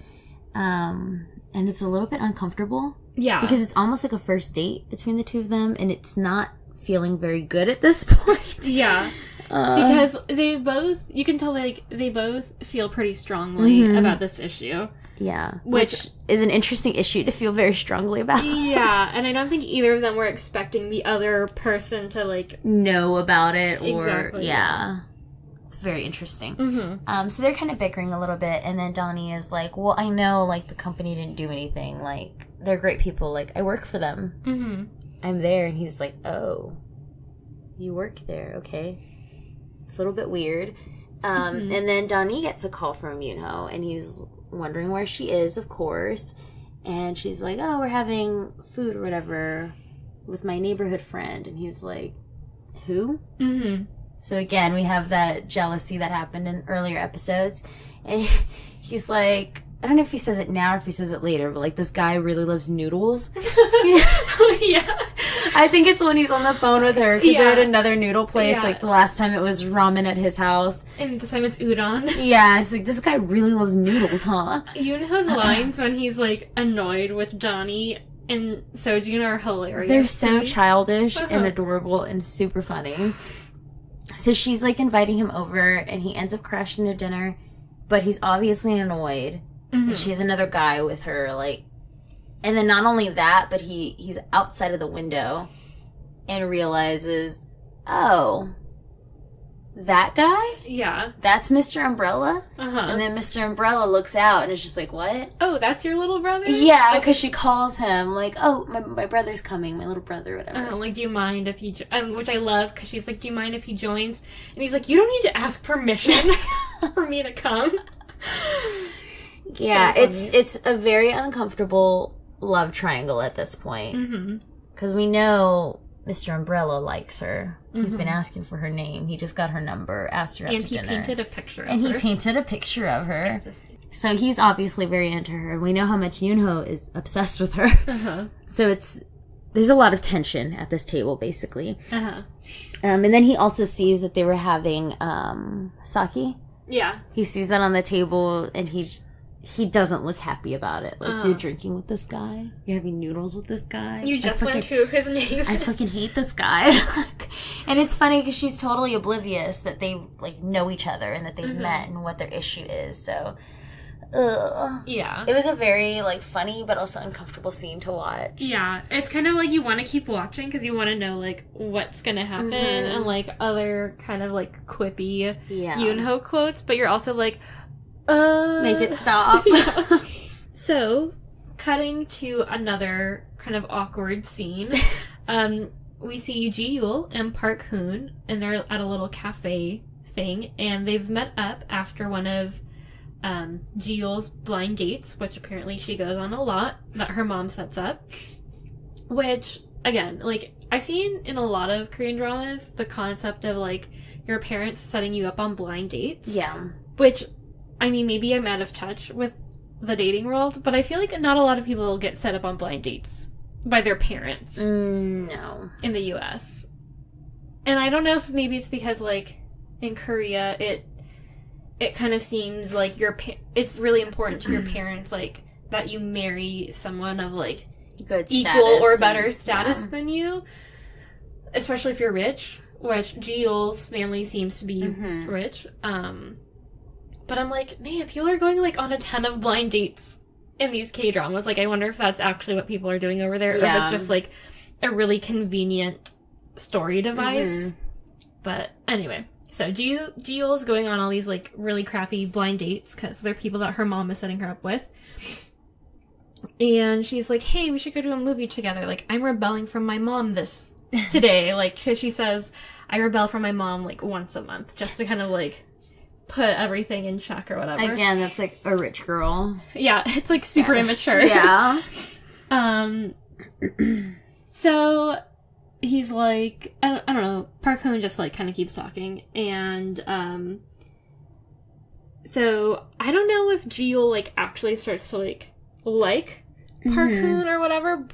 And it's a little bit uncomfortable. Yeah. Because it's almost like a first date between the two of them, and it's not feeling very good at this point. Yeah. Because they both, you can tell, like, they both feel pretty strongly about this issue. Yeah. Which is an interesting issue to feel very strongly about. Yeah. And I don't think either of them were expecting the other person to, like, know about it or, exactly. Yeah. It's very interesting. So they're kind of bickering a little bit, and then Donnie is like, well, I know, like, the company didn't do anything. Like, they're great people. Like, I work for them. I'm there. And he's like, oh, you work there. Okay. It's a little bit weird. And then Donnie gets a call from Yoon-ho, and he's wondering where she is, of course. And she's like, oh, we're having food or whatever with my neighborhood friend. And he's like, who? So again, we have that jealousy that happened in earlier episodes. And he's like, I don't know if he says it now or if he says it later, but, like, this guy really loves noodles. Yeah. I think it's when he's on the phone with her, because they're at another noodle place. Like, the last time it was ramen at his house. And this time it's udon. Yeah, it's like, this guy really loves noodles, huh? Yoon-ho's lines when he's, like, annoyed with Donnie and So-jun are hilarious. They're so childish and adorable and super funny. So she's, like, inviting him over, and he ends up crashing their dinner, but he's obviously annoyed. And she has another guy with her, like, and then not only that, but he's outside of the window and realizes, oh, that guy? Yeah. That's Mr. Umbrella? And then Mr. Umbrella looks out and is just like, what? Oh, that's your little brother? Yeah, because she calls him, like, oh, my brother's coming, my little brother, whatever. Like, do you mind if he, which I love, because she's like, do you mind if he joins? And he's like, you don't need to ask permission for me to come. Yeah, so it's a very uncomfortable love triangle at this point. Because we know Mr. Umbrella likes her. He's been asking for her name. He just got her number, asked her out to dinner. And he painted a picture of her. And he painted a picture of her. So he's obviously very into her. And we know how much Yoon-ho is obsessed with her. So there's a lot of tension at this table, basically. And then he also sees that they were having sake. Yeah. He sees that on the table, and he doesn't look happy about it. Like, you're drinking with this guy? You're having noodles with this guy? You just learned who his name is. I fucking hate this guy. And it's funny because she's totally oblivious that they, like, know each other and that they've met and what their issue is. So, yeah. It was a very, like, funny but also uncomfortable scene to watch. Yeah. It's kind of like you want to keep watching because you want to know, like, what's going to happen and, like, other kind of, like, quippy Yoon-ho quotes. But you're also like, make it stop. So, cutting to another kind of awkward scene. we see Ji-Yul and Park Hoon, and they're at a little cafe thing, and they've met up after one of Ji-Yul's blind dates, which apparently she goes on a lot, that her mom sets up. Which, again, like, I've seen in a lot of Korean dramas the concept of, like, your parents setting you up on blind dates. Yeah. Which, I mean, maybe I'm out of touch with the dating world, but I feel like not a lot of people get set up on blind dates by their parents. No. In the U.S. And I don't know if maybe it's because, like, in Korea, it kind of seems like it's really important to your parents, like, that you marry someone of, like, good equal or better status than you, especially if you're rich, which Ji-Yul's family seems to be rich. But I'm like, man, people are going, like, on a ton of blind dates in these K-dramas. Like, I wonder if that's actually what people are doing over there, or if it's just, like, a really convenient story device. But anyway, so Ji-Yul is going on all these, like, really crappy blind dates because they're people that her mom is setting her up with. And she's like, hey, we should go to a movie together. Like, I'm rebelling from my mom today. Like, cause she says, I rebel from my mom, like, once a month, just to kind of, like, put everything in check or whatever. Again, that's, like, a rich girl. Yeah, it's, like, super immature. Yeah. So, he's like, I don't know, Park Hoon just, like, kind of keeps talking, and, so, I don't know if Ji-Yul, like, actually starts to, like Park Hoon or whatever,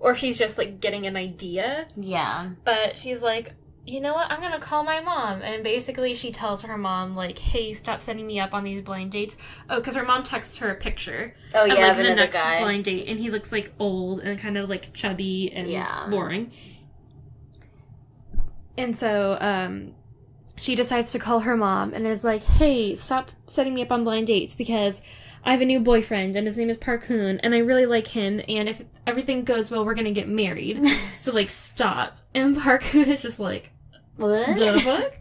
or she's just, like, getting an idea. Yeah. But she's like, you know what, I'm gonna call my mom. And basically she tells her mom, like, hey, stop setting me up on these blind dates. Oh, because her mom texts her a picture of, like, of the next guy. blind date, and he looks, like, old and kind of, like, chubby and boring. And so, she decides to call her mom and is like, hey, stop setting me up on blind dates because I have a new boyfriend, and his name is Park Hoon, and I really like him, and if everything goes well, we're gonna get married. So, like, stop. And Park Hoon is just like, what the fuck?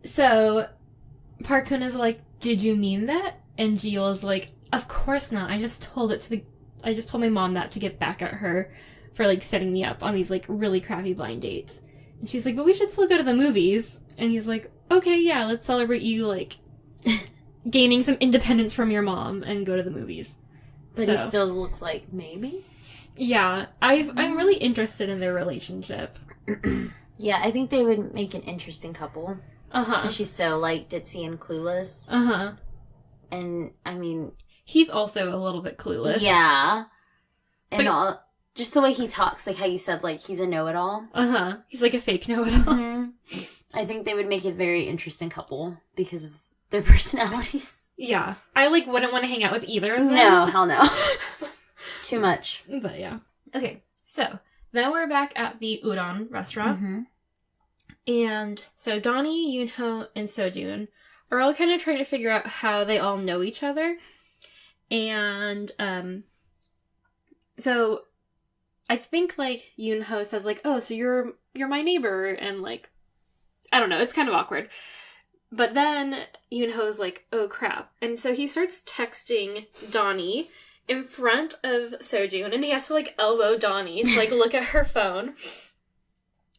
So, Park Hoon is like, did you mean that? And Ji-Yul is like, of course not. I just told my mom that to get back at her for, like, setting me up on these, like, really crappy blind dates. And she's like, but we should still go to the movies. And he's like, okay, yeah, let's celebrate you, like, gaining some independence from your mom and go to the movies. But he still looks like maybe? Yeah. I'm really interested in their relationship. Yeah, I think they would make an interesting couple. Because she's so, like, ditzy and clueless. And, I mean... He's also a little bit clueless. Yeah. And just the way he talks, like how you said, like, he's a know-it-all. He's like a fake know-it-all. I think they would make a very interesting couple because of their personalities. Yeah. I, like, wouldn't want to hang out with either of them. No, hell no. Too much. But, yeah. Okay, so, then we're back at the udon restaurant. And so Donnie, Yoonho, and Sojun are all kind of trying to figure out how they all know each other. And, so I think, like, Yoonho says, like, oh, so you're my neighbor, and, like, I don't know, it's kind of awkward. But then Yoonho's like, oh crap. And so he starts texting Donnie in front of Sojun, and he has to, like, elbow Donnie to, like, look at her phone.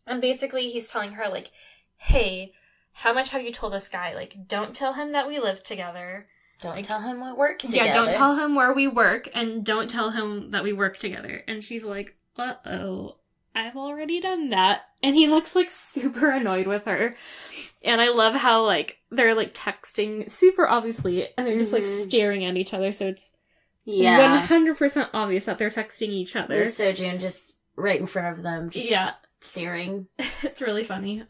And basically he's telling her, like, hey, how much have you told this guy? Like, don't tell him that we live together. Don't tell him we work together. Yeah, don't tell him where we work, and don't tell him that we work together. And she's like, uh-oh, I've already done that. And he looks, like, super annoyed with her. And I love how, like, they're, like, texting super obviously, and they're just, like, staring at each other, so it's 100% obvious that they're texting each other. With Sojun just right in front of them, just staring. It's really funny.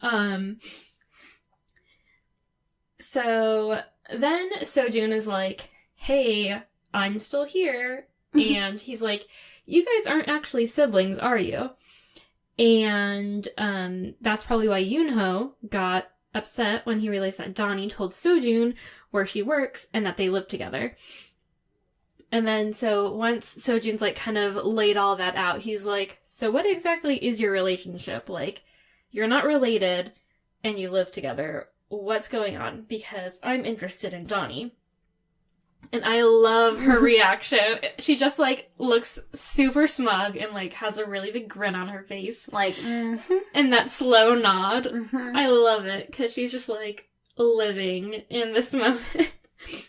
So then Sojun is like, hey, I'm still here. And he's like, you guys aren't actually siblings, are you? And that's probably why Yoonho got upset when he realized that Donnie told Sojun where she works and that they live together. And then so once Sojun's, like, kind of laid all that out, he's like, so what exactly is your relationship? Like, you're not related and you live together. What's going on? Because I'm interested in Donnie. And I love her reaction. She just, like, looks super smug and, like, has a really big grin on her face. Like, And that slow nod. I love it, because she's just, like, living in this moment.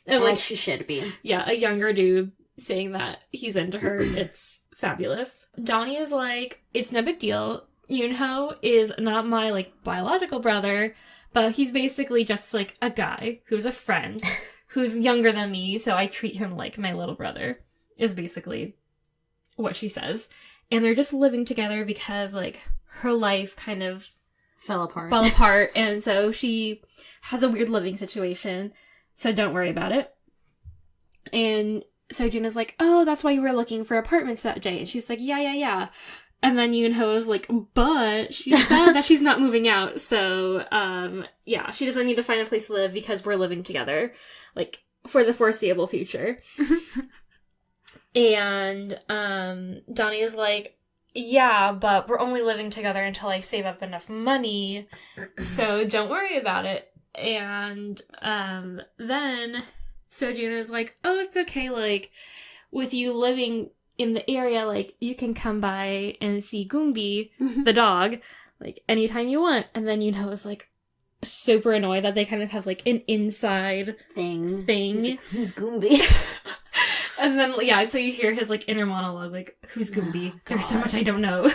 And, like, she should be. Yeah, a younger dude saying that he's into her. It's fabulous. Donnie is like, it's no big deal. Yoonho is not my, like, biological brother, but he's basically just, like, a guy who's a friend. Who's younger than me, so I treat him like my little brother, is basically what she says. And they're just living together because, like, her life kind of fell apart, and so she has a weird living situation, so don't worry about it. And so Juna's like, oh, that's why you were looking for apartments that day. And she's like, yeah. And then Yoonho is like, but she said that she's not moving out, so, yeah, she doesn't need to find a place to live because we're living together, like, for the foreseeable future. And, Donnie is like, yeah, but we're only living together until I save up enough money, so don't worry about it. And, then Sojuna is like, oh, it's okay, like, with you living in the area, like, you can come by and see Goombi, the dog, like, anytime you want. And then Yoonho is, like, super annoyed that they kind of have, like, an inside thing. Like, who's Goombi? And then, yeah, so you hear his, like, inner monologue, like, who's Goombi? Oh, there's so much I don't know.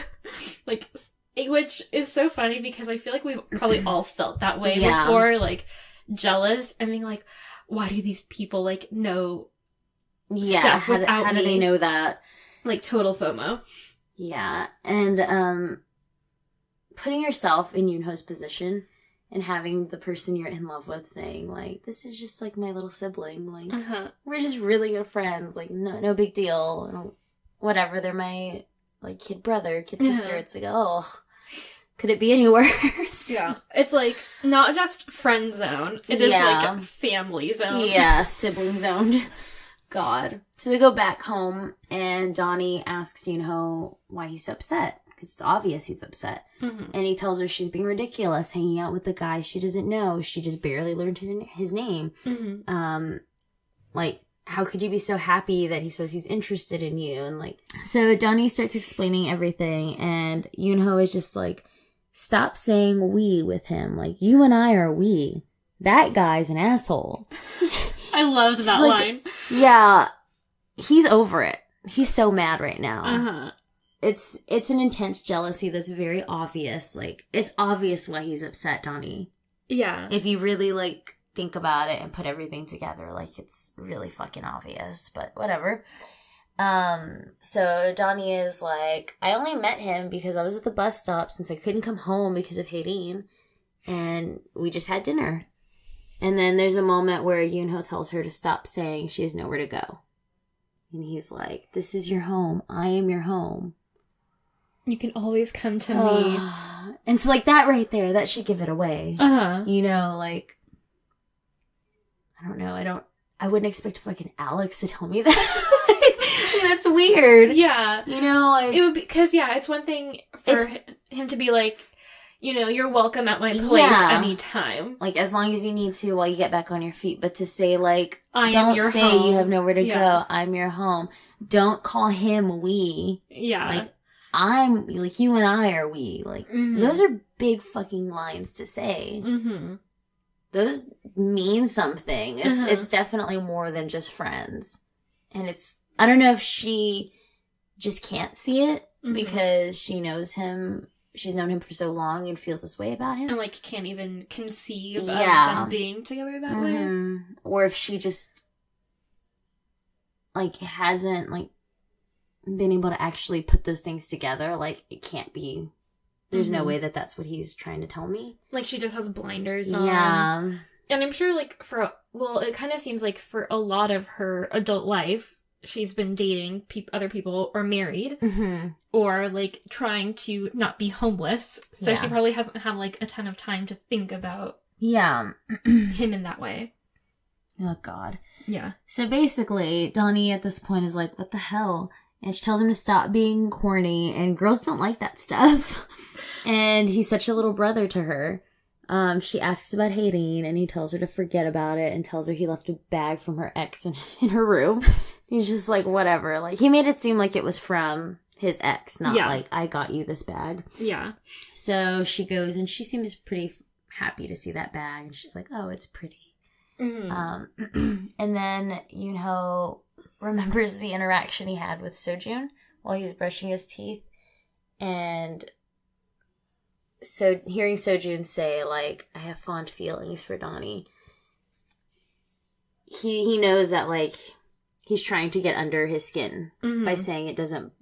Like, which is so funny because I feel like we've probably all felt that way before, like, jealous and being like, why do these people, like, know stuff without me? How do they know that? Like, total FOMO. Yeah, and, putting yourself in Yoonho's position and having the person you're in love with saying, like, this is just, like, my little sibling, like, we're just really good friends, like, no big deal, whatever, they're my, like, kid brother, kid sister, it's like, oh, could it be any worse? Yeah, it's, like, not just friend zone, it is, like, family zone. Yeah, sibling zone. God. So they go back home, and Donnie asks Yoonho why he's so upset. Because it's obvious he's upset. And he tells her she's being ridiculous, hanging out with the guy she doesn't know. She just barely learned his name. Like, how could you be so happy that he says he's interested in you? And, like, so Donnie starts explaining everything, and Yoonho is just like, stop saying we with him. Like, you and I are we. That guy's an asshole. I loved that line. Yeah, he's over it. He's so mad right now. It's an intense jealousy that's very obvious. Like, it's obvious why he's upset, Donnie. Yeah. If you really, like, think about it and put everything together, like, it's really fucking obvious. But whatever. So Donnie is like, I only met him because I was at the bus stop since I couldn't come home because of Haydeen. And we just had dinner. And then there's a moment where Yoonho tells her to stop saying she has nowhere to go. And he's like, this is your home. I am your home. You can always come to me. And so, like, that right there, that should give it away. You know, like, I don't know. I wouldn't expect fucking Alex to tell me that. That's weird. Yeah. You know, like, it would be, because, yeah, it's one thing for him to be like, you know, you're welcome at my place anytime. Like, as long as you need to while you get back on your feet. But to say, like, don't say home. You have nowhere to go. I'm your home. Don't call him we. Yeah. Like, I'm, like, you and I are we. Like, those are big fucking lines to say. Those mean something. It's definitely more than just friends. And it's, I don't know if she just can't see it because she knows him. She's known him for so long and feels this way about him. And, like, can't even conceive of them being together that way. Or if she just, like, hasn't, like, been able to actually put those things together. Like, it can't be. There's no way that that's what he's trying to tell me. Like, she just has blinders on. Yeah. And I'm sure, like, it kind of seems like for a lot of her adult life, she's been dating other people or married or, like, trying to not be homeless. So she probably hasn't had, like, a ton of time to think about him in that way. Oh, God. Yeah. So basically, Donnie at this point is like, what the hell? And she tells him to stop being corny, and girls don't like that stuff. And he's such a little brother to her. She asks about Haydeen, and he tells her to forget about it and tells her he left a bag from her ex in her room. He's just like, whatever. Like, he made it seem like it was from his ex, not like, I got you this bag. Yeah. So she goes, and she seems pretty happy to see that bag. And she's like, oh, it's pretty. Mm-hmm. And then Yoonho remembers the interaction he had with Sojun while he's brushing his teeth. And so hearing Sojun say, like, I have fond feelings for Donnie, he knows that, like, he's trying to get under his skin by saying it doesn't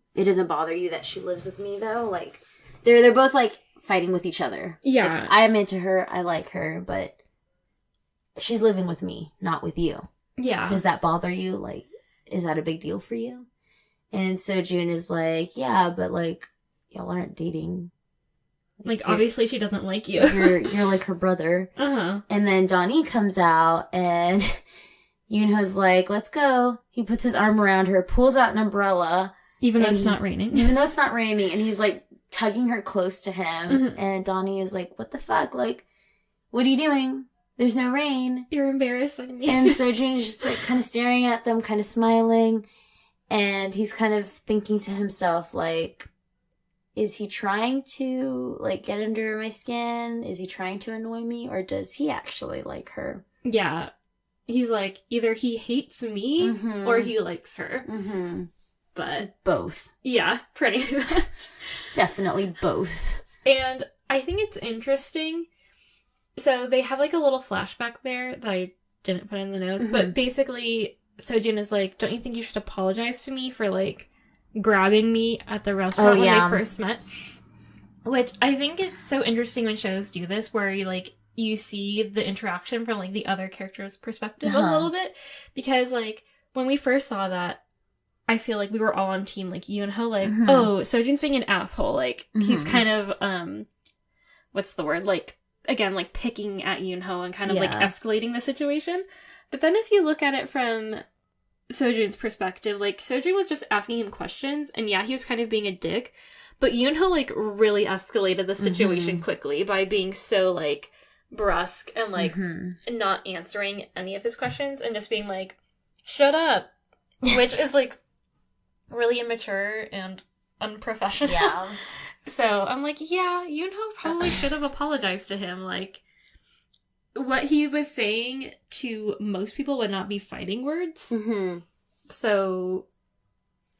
bother you that she lives with me, though. Like, they're both, like, fighting with each other. Yeah. Like, I am into her, I like her, but she's living with me, not with you. Yeah. Does that bother you? Like, is that a big deal for you? And Sojun is like, yeah, but, like, y'all aren't dating. Like, obviously she doesn't like you. You're like her brother. Uh-huh. And then Donnie comes out, and Yoonho's like, let's go. He puts his arm around her, pulls out an umbrella. Even though it's not raining. Even though it's not raining. And he's, like, tugging her close to him. Mm-hmm. And Donnie is like, what the fuck? Like, what are you doing? There's no rain. You're embarrassing me. And Sojun is just, like, kind of staring at them, kind of smiling. And he's kind of thinking to himself, like, is he trying to, like, get under my skin? Is he trying to annoy me? Or does he actually like her? Yeah. He's like, either he hates me or he likes her. Mm-hmm. But both. Yeah, pretty. Definitely both. And I think it's interesting. So they have, like, a little flashback there that I didn't put in the notes. But basically, Sojun is like, don't you think you should apologize to me for, like, grabbing me at the restaurant when they first met? Which I think it's so interesting when shows do this, where you see the interaction from, like, the other character's perspective a little bit. Because, like, when we first saw that, I feel like we were all on team, like, Yoonho, like, oh, Sojun's being an asshole. Like, he's kind of, what's the word? Like, again, like, picking at Yoonho and kind of, like, escalating the situation. But then if you look at it from Sojun's perspective, like, Sojun was just asking him questions, and yeah, he was kind of being a dick, but Yoonho, like, really escalated the situation quickly by being so, like, brusque and, like, not answering any of his questions and just being like, shut up, which is, like, really immature and unprofessional. Yeah. So I'm like, yeah, Yoonho probably should have apologized to him. Like, what he was saying to most people would not be fighting words. So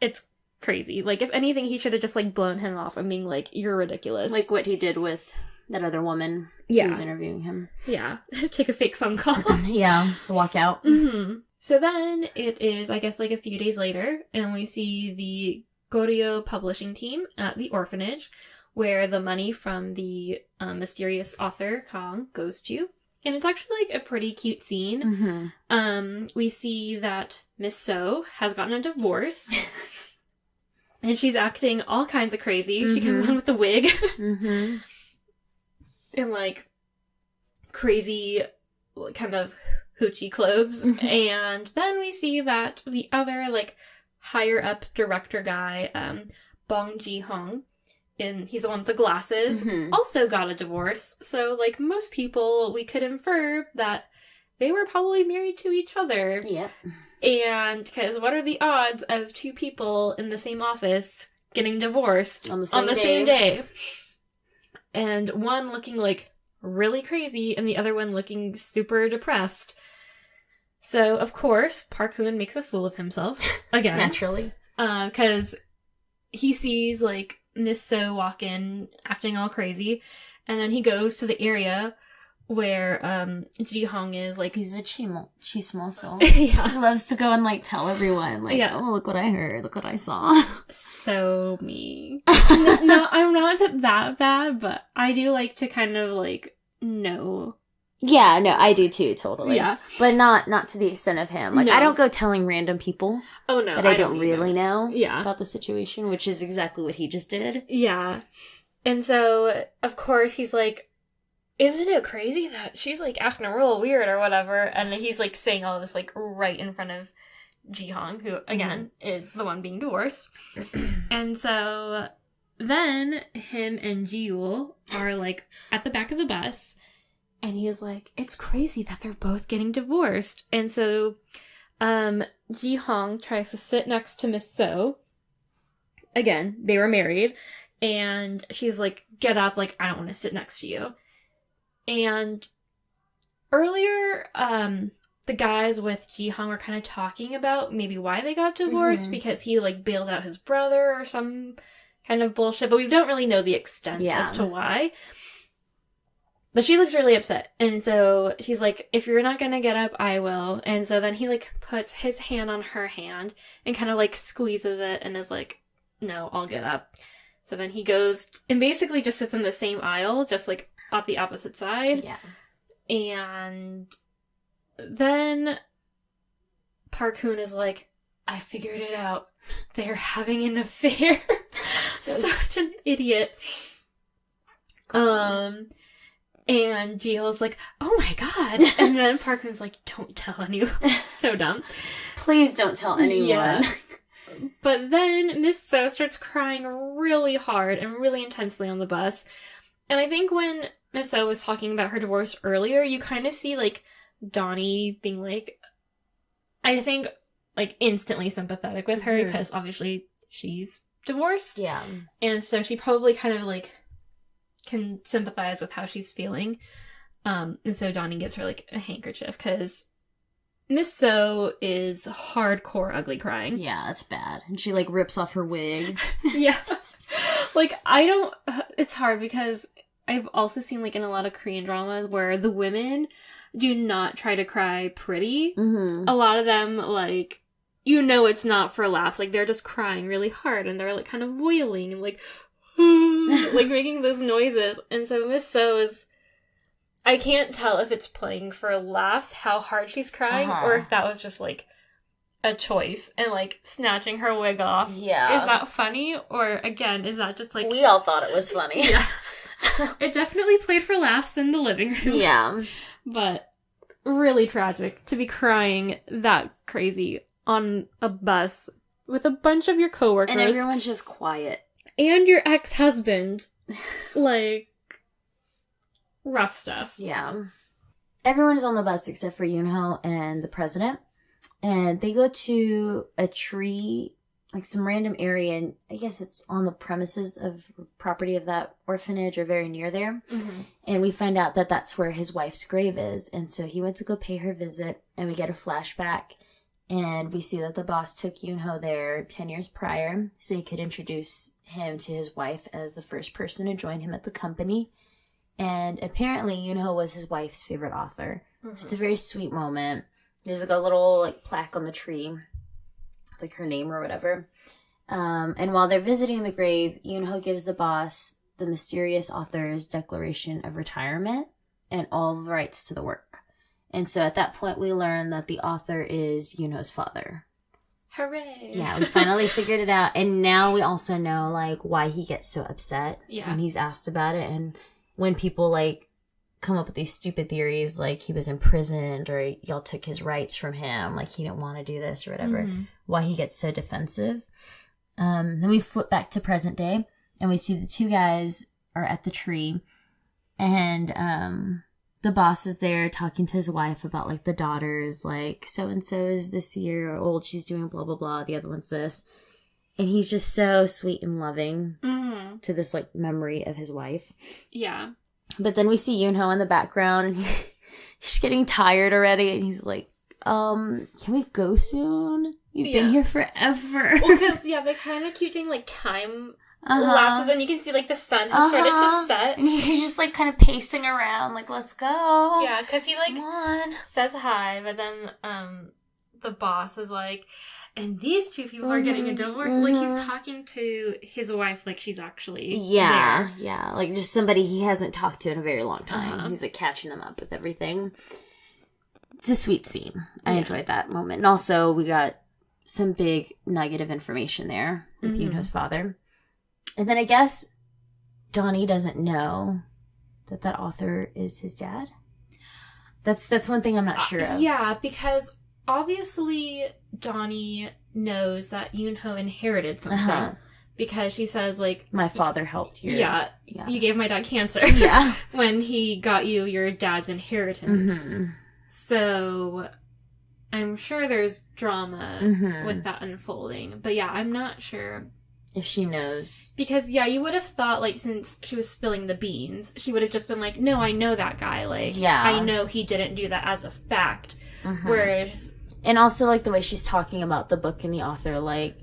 it's crazy. Like, if anything, he should have just, like, blown him off and being like, you're ridiculous. Like what he did with that other woman who was interviewing him. Yeah. Take a fake phone call. Walk out. So then it is, I guess, like, a few days later, and we see the Goryeo publishing team at the orphanage, where the money from the mysterious author, Kang, goes to. And it's actually, like, a pretty cute scene. We see that Miss So has gotten a divorce. And she's acting all kinds of crazy. She comes in with the wig. And, like, crazy kind of hoochie clothes. And then we see that the other, like, higher up director guy, Bong Ji-hong, and he's the one with the glasses, also got a divorce. So, like, most people, we could infer that they were probably married to each other. Yep. And, because what are the odds of two people in the same office getting divorced on the same day? And one looking, like, really crazy, and the other one looking super depressed. So, of course, Park Hoon makes a fool of himself. Again. Naturally. Because he sees, like, Miss So walk in, acting all crazy, and then he goes to the area where Ji-hong is, like... He's a chismoso. Yeah. He loves to go and, like, tell everyone, like, oh, look what I heard, look what I saw. So me. No, I'm not that bad, but I do like to kind of, like, know... Yeah, no, I do too, totally. Yeah. But not to the extent of him. Like, no. I don't go telling random people that I don't really know about the situation, which is exactly what he just did. Yeah. And so, of course, he's like, isn't it crazy that she's, like, acting real weird or whatever? And he's, like, saying all this, like, right in front of Ji-hong, who, again, is the one being divorced. And so then him and Ji-yul are, like, at the back of the bus. And he is like, it's crazy that they're both getting divorced. And so Ji Hong tries to sit next to Miss So. Again, they were married. And she's like, get up, like, I don't want to sit next to you. And earlier, the guys with Ji Hong were kind of talking about maybe why they got divorced, because he, like, bailed out his brother or some kind of bullshit. But we don't really know the extent as to why. But she looks really upset. And so she's like, if you're not going to get up, I will. And so then he, like, puts his hand on her hand and kind of, like, squeezes it and is like, no, I'll get up. So then he goes and basically just sits in the same aisle, just, like, on the opposite side. Yeah. And then Park Hoon is like, I figured it out. They're having an affair. Such an idiot. And Jiho's like, oh my god. And then Park Hoon's like, don't tell anyone. So dumb. Please don't tell anyone. Yeah. But then Miss So starts crying really hard and really intensely on the bus. And I think when Miss So was talking about her divorce earlier, you kind of see, like, Donnie being, like, I think, like, instantly sympathetic with her because obviously she's divorced. Yeah. And so she probably kind of, like, can sympathize with how she's feeling. And so Donnie gives her, like, a handkerchief because Miss So is hardcore ugly crying. Yeah, it's bad. And she, like, rips off her wig. Yeah. Like, it's hard because I've also seen, like, in a lot of Korean dramas where the women do not try to cry pretty. Mm-hmm. A lot of them, like, it's not for laughs. Like, they're just crying really hard and they're, like, kind of wailing and, like, like, making those noises. And so Miss So is, I can't tell if it's playing for laughs, how hard she's crying, or if that was just, like, a choice. And, like, snatching her wig off. Yeah. Is that funny? Or, again, is that just, like... We all thought it was funny. Yeah. It definitely played for laughs in the living room. Yeah. But really tragic to be crying that crazy on a bus with a bunch of your coworkers. And everyone's just quiet. And your ex-husband. Like, rough stuff. Yeah. Everyone is on the bus except for Yoonho and the president. And they go to a tree, like some random area, and I guess it's on the premises of property of that orphanage or very near there. Mm-hmm. And we find out that that's where his wife's grave is. And so he went to go pay her visit, and we get a flashback. And we see that the boss took Yoonho there 10 years prior so he could introduce him to his wife as the first person to join him at the company. And apparently Yoonho was his wife's favorite author. Mm-hmm. So it's a very sweet moment. There's like a little like plaque on the tree, like her name or whatever. And while they're visiting the grave, Yoonho gives the boss the mysterious author's declaration of retirement and all the rights to the work. And so at that point, we learn that the author is Yoonho's father. Hooray! Yeah, we finally figured it out. And now we also know, like, why he gets so upset when he's asked about it. And when people, like, come up with these stupid theories, like he was imprisoned or y'all took his rights from him, like he didn't want to do this or whatever, why he gets so defensive. Then we flip back to present day, and we see the two guys are at the tree. And the boss is there talking to his wife about, like, the daughters, like, so-and-so is this year old, she's doing blah, blah, blah, the other one's this. And he's just so sweet and loving to this, like, memory of his wife. Yeah. But then we see Yoonho in the background, and he's getting tired already, and he's like, can we go soon? You've been here forever. Well, because, they kind of keep doing, like, time lapses, and you can see, like, the sun has started to set. And he's just, like, kind of pacing around, like, let's go. Yeah, because he, like, says hi, but then the boss is like, and these two people are getting a divorce. Like, he's talking to his wife like she's actually there. Yeah, like, just somebody he hasn't talked to in a very long time. He's, like, catching them up with everything. It's a sweet scene. I enjoyed that moment. And also, we got some big nugget of information there with Yoonho's father. And then I guess Donnie doesn't know that author is his dad. That's one thing I'm not sure of. Yeah, because obviously Donnie knows that Yoonho inherited something. because she says, like... My father helped you. Yeah. You gave my dad cancer. Yeah. When he got you your dad's inheritance. Mm-hmm. So... I'm sure there's drama with that unfolding. But yeah, I'm not sure. If she knows. Because, yeah, you would have thought, like, since she was spilling the beans, she would have just been like, no, I know that guy. Like, I know he didn't do that as a fact. Whereas... And also, like, the way she's talking about the book and the author, like...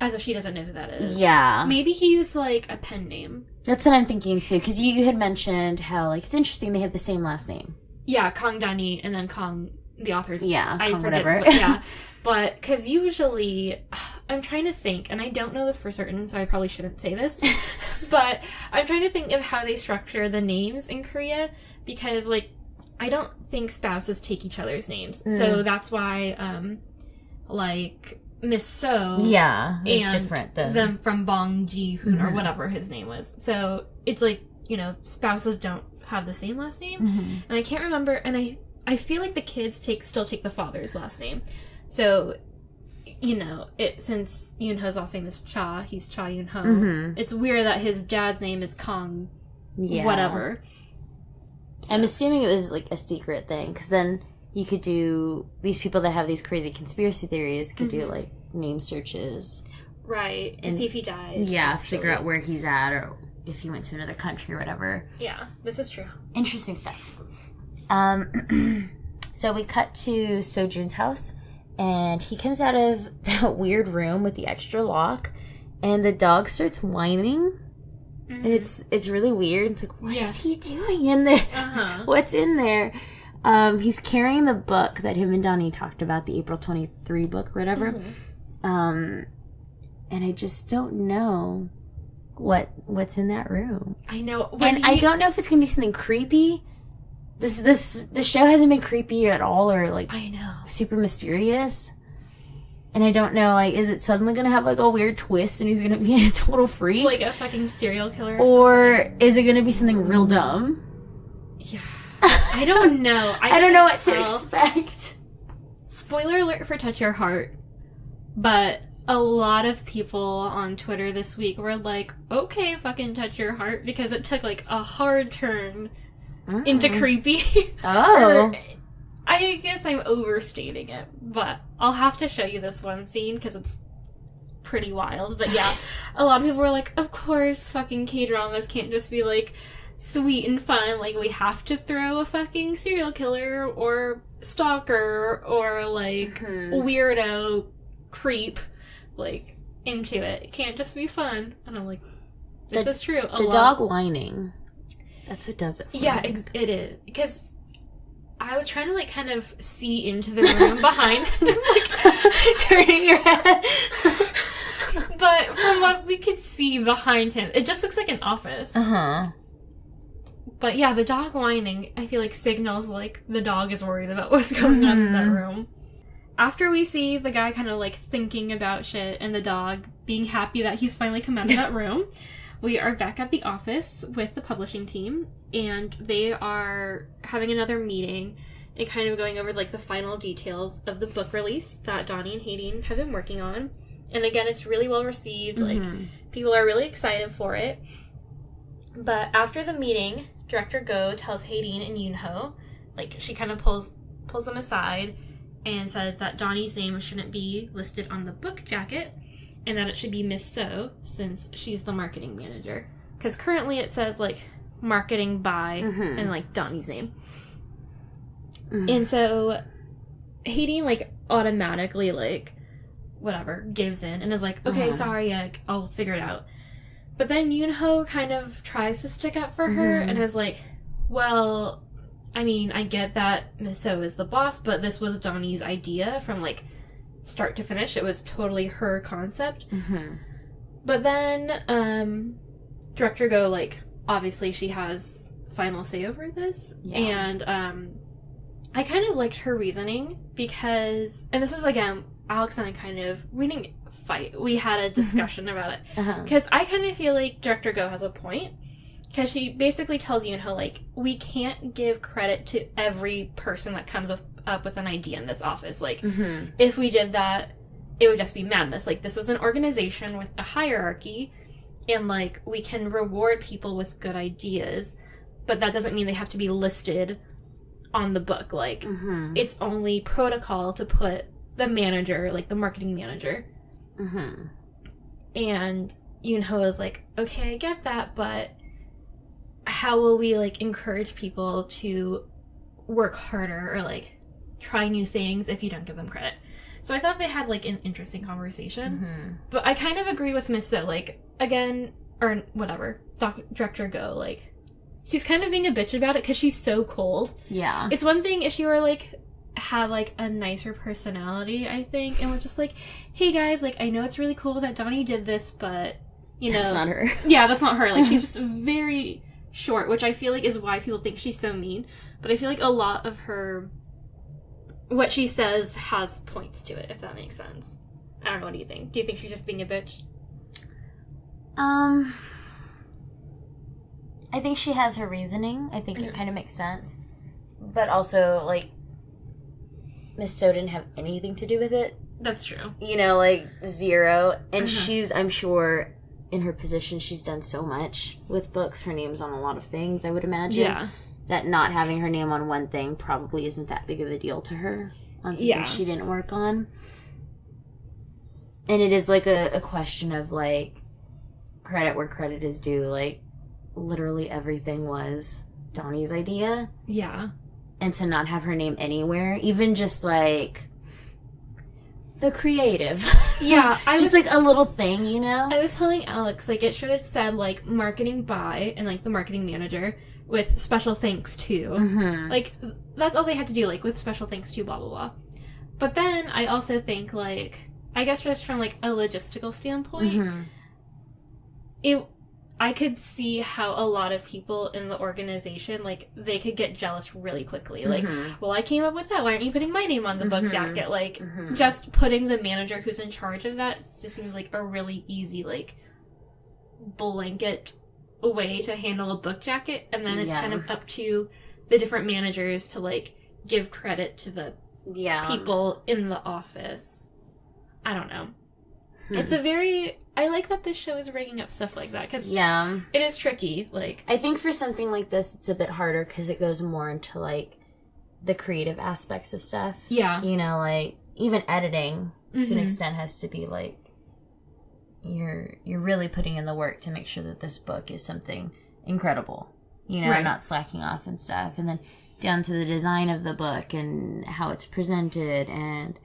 As if she doesn't know who that is. Yeah. Maybe he used, like, a pen name. That's what I'm thinking, too. Because you had mentioned how, like, it's interesting they have the same last name. Yeah, Kong Dani, and then Kong... The author's... Yeah, I forget, whatever. But, yeah. But, because usually... I'm trying to think, and I don't know this for certain, so I probably shouldn't say this. But I'm trying to think of how they structure the names in Korea. Because, like, I don't think spouses take each other's names. So that's why, like, Miss So... Yeah, it's and different than... them from Bong Ji-hoon, or whatever his name was. So, it's like, you know, spouses don't have the same last name. And I can't remember, and I feel like the kids still take the father's last name. So, you know, since Yoon-ho's last name is Cha, he's Cha Yoon-ho. It's weird that his dad's name is Kong whatever. So. I'm assuming it was, like, a secret thing, because then you could do... These people that have these crazy conspiracy theories could do, like, name searches. Right, to see if he died. Yeah, actually. Figure out where he's at, or if he went to another country or whatever. Yeah, this is true. Interesting stuff. So we cut to Sojun's house, and he comes out of that weird room with the extra lock, and the dog starts whining, and it's really weird. It's like, what is he doing in there? What's in there? He's carrying the book that him and Donnie talked about, the April 23 book, or whatever. And I just don't know what's in that room. I know, I don't know if it's gonna be something creepy. The show hasn't been creepy at all, or, like, I know, super mysterious. And I don't know, like, is it suddenly gonna have, like, a weird twist and he's gonna be a total freak? Like a fucking serial killer or something? Is it gonna be something real dumb? Yeah. I don't know. I don't know what to expect. Spoiler alert for Touch Your Heart. But a lot of people on Twitter this week were like, okay, fucking Touch Your Heart, because it took, like, a hard turn into creepy. Oh. I guess I'm overstating it, but I'll have to show you this one scene because it's pretty wild. But yeah, a lot of people were like, of course fucking K-dramas can't just be, like, sweet and fun. Like, we have to throw a fucking serial killer or stalker or, like, weirdo creep, like, into it. It can't just be fun. And I'm like, this is true. The dog whining. That's what does it for me. It is. Because I was trying to, like, kind of see into the room behind him, like, turning your head. But from what we could see behind him, it just looks like an office. But yeah, the dog whining, I feel like, signals, like, the dog is worried about what's going on in that room. After we see the guy kind of, like, thinking about shit and the dog being happy that he's finally come out of that room, we are back at the office with the publishing team, and they are having another meeting and kind of going over, like, the final details of the book release that Donnie and Hayden have been working on. And again, it's really well received. Like, people are really excited for it. But after the meeting, Director Go tells Hayden and Yoon-ho, like, she kind of pulls them aside and says that Donnie's name shouldn't be listed on the book jacket, and that it should be Miss So, since she's the marketing manager. Because currently it says, like, marketing by, and, like, Donnie's name. And so Hayden, like, automatically, like, whatever, gives in and is like, okay, sorry, I'll figure it out. But then Yoon-ho kind of tries to stick up for her and is like, well, I mean, I get that Miss So is the boss, but this was Donnie's idea from, like, start to finish. It was totally her concept. But then Director Go, like, obviously she has final say over this. And I kind of liked her reasoning because, and this is, again, Alex and I we didn't fight. We had a discussion about it. Because I kind of feel like Director Go has a point. Because she basically tells Yoon-ho, like, we can't give credit to every person that comes up with an idea in this office. Like, if we did that, it would just be madness. Like, this is an organization with a hierarchy, and, like, we can reward people with good ideas, but that doesn't mean they have to be listed on the book. Like, it's only protocol to put the manager, like, the marketing manager. And Yoonho is like, okay, I get that, but how will we, like, encourage people to work harder or, like, try new things if you don't give them credit? So I thought they had, like, an interesting conversation. But I kind of agree with Miss So, like, again, or whatever, Director Go, like, she's kind of being a bitch about it because she's so cold. Yeah. It's one thing if she were, like, had, like, a nicer personality, I think, and was just like, hey, guys, like, I know it's really cool that Donnie did this, but, you know. That's not her. Yeah, that's not her. Like, she's just very short, which I feel like is why people think she's so mean. But I feel like a lot of her, what she says has points to it, if that makes sense. I don't know, what do you think? Do you think she's just being a bitch? I think she has her reasoning. I think it kind of makes sense. But also, like, Miss So didn't have anything to do with it. That's true. You know, like, zero. And she's, I'm sure, in her position, she's done so much with books. Her name's on a lot of things, I would imagine. Yeah. That not having her name on one thing probably isn't that big of a deal to her. On something she didn't work on. And it is, like, a question of, like, credit where credit is due. Like, literally everything was Donnie's idea. Yeah. And to not have her name anywhere, even just, like, the creative. Yeah. Just, like, a little thing, you know? I was telling Alex, like, it should have said, like, marketing by, and, like, the marketing manager with special thanks to. Like, that's all they had to do, like, with special thanks to, blah, blah, blah. But then I also think, like, I guess just from, like, a logistical standpoint, I could see how a lot of people in the organization, like, they could get jealous really quickly. Like, well, I came up with that. Why aren't you putting my name on the book jacket? Like, just putting the manager who's in charge of that just seems like a really easy, like, blanket way to handle a book jacket. And then it's kind of up to the different managers to, like, give credit to the people in the office. I don't know. It's a very... I like that this show is bringing up stuff like that, because it is tricky. Like, I think for something like this, it's a bit harder, because it goes more into, like, the creative aspects of stuff. Yeah. You know, like, even editing, to an extent, has to be, like, you're really putting in the work to make sure that this book is something incredible. You know, not slacking off and stuff. And then down to the design of the book, and how it's presented, and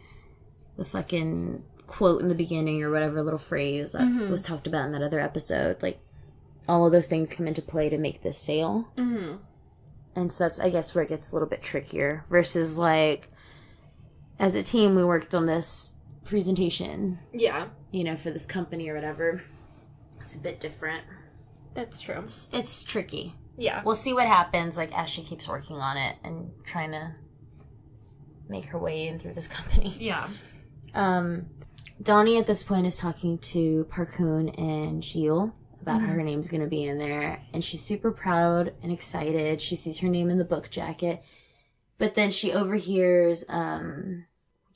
the fucking quote in the beginning, or whatever little phrase that was talked about in that other episode. Like, all of those things come into play to make this sale. And so that's, I guess, where it gets a little bit trickier. Versus, like, as a team, we worked on this presentation. Yeah. You know, for this company or whatever. It's a bit different. That's true. It's tricky. Yeah. We'll see what happens, like, as she keeps working on it and trying to make her way in through this company. Yeah. Donnie at this point is talking to Parkoon and Jill about how her name's going to be in there. And she's super proud and excited. She sees her name in the book jacket. But then she overhears, can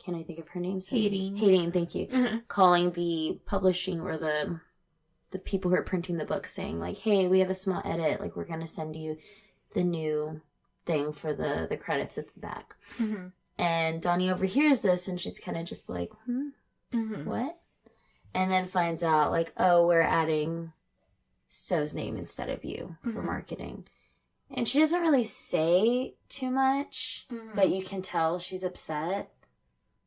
I think of her name? Hating, thank you. Calling the publishing or the people who are printing the book, saying, like, hey, we have a small edit. Like, we're going to send you the new thing for the credits at the back. And Donnie overhears this, and she's kind of just like, what? And then finds out, like, oh, we're adding So's name instead of you for marketing. And she doesn't really say too much, but you can tell she's upset.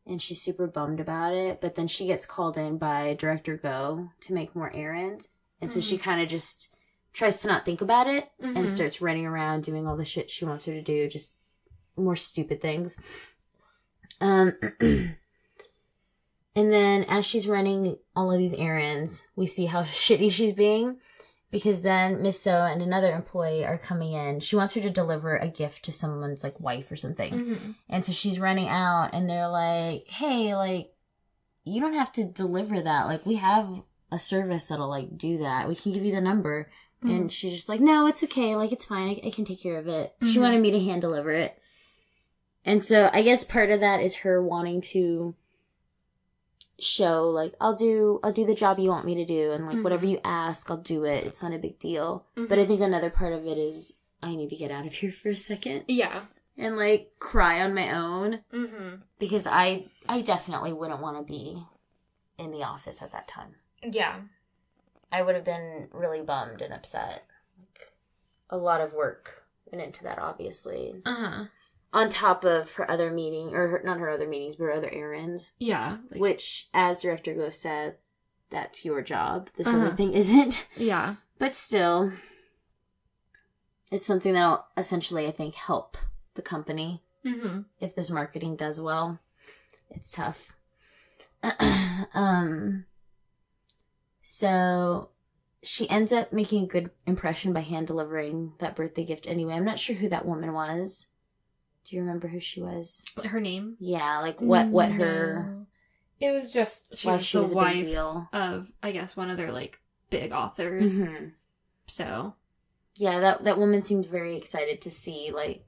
And she's super bummed about it. But then she gets called in by Director Go to make more errands. And so she kind of just tries to not think about it and starts running around doing all the shit she wants her to do. Just more stupid things. And then as she's running all of these errands, we see how shitty she's being. Because then Miss So and another employee are coming in. She wants her to deliver a gift to someone's, like, wife or something. And so she's running out, and they're like, hey, like, you don't have to deliver that. Like, we have a service that'll, like, do that. We can give you the number. And she's just like, no, it's okay. Like, it's fine. I can take care of it. She wanted me to hand deliver it. And so I guess part of that is her wanting to show, like, I'll do the job you want me to do, and, like, whatever you ask, I'll do it. It's not a big deal. But I think another part of it is I need to get out of here for a second. Yeah. And, like, cry on my own. Because I definitely wouldn't want to be in the office at that time. Yeah. I would have been really bummed and upset. Like, a lot of work went into that, obviously. On top of her other meeting, or not her other meetings, but her other errands. Yeah. Like, which, as Director Go said, that's your job. This other thing isn't. Yeah. But still, it's something that'll essentially, I think, help the company. If this marketing does well. It's tough. So she ends up making a good impression by hand delivering that birthday gift anyway. I'm not sure who that woman was. Do you remember who she was? Her name? Yeah, like what her... It was just, she was the wife of, I guess, one of their, like, big authors. So. Yeah, that woman seemed very excited to see, like,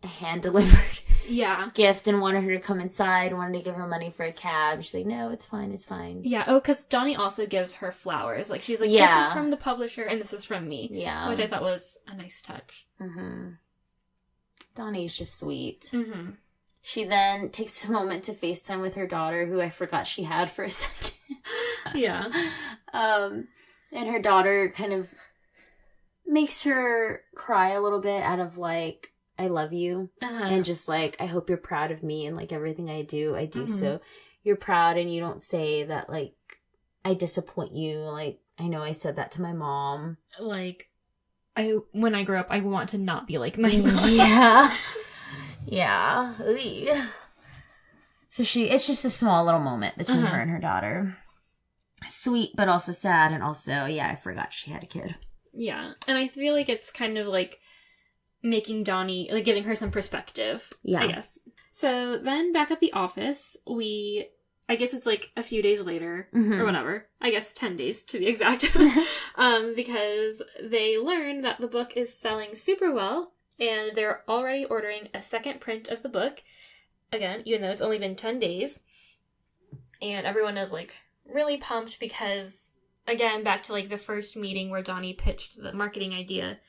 a hand-delivered gift and wanted her to come inside, wanted to give her money for a cab. She's like, no, it's fine, it's fine. Yeah, because Donnie also gives her flowers. Like, she's like, this is from the publisher and this is from me. Yeah. Which I thought was a nice touch. Donnie's just sweet. She then takes a moment to FaceTime with her daughter, who I forgot she had for a second. And her daughter kind of makes her cry a little bit out of, like, I love you. And just, like, I hope you're proud of me and, like, everything I do so you're proud and you don't say that, like, I disappoint you. Like, I know I said that to my mom. Like, when I grow up, I want to not be like my mom. Yeah. So it's just a small little moment between her and her daughter. Sweet, but also sad, and also, I forgot she had a kid. Yeah, and I feel like it's kind of like making Donnie, like, giving her some perspective, I guess. So then back at the office, I guess it's like a few days later, or whatever. I guess 10 days to be exact. Because they learn that the book is selling super well, and they're already ordering a second print of the book. Again, even though it's only been 10 days. And everyone is, like, really pumped because, again, back to, like, the first meeting where Donnie pitched the marketing idea,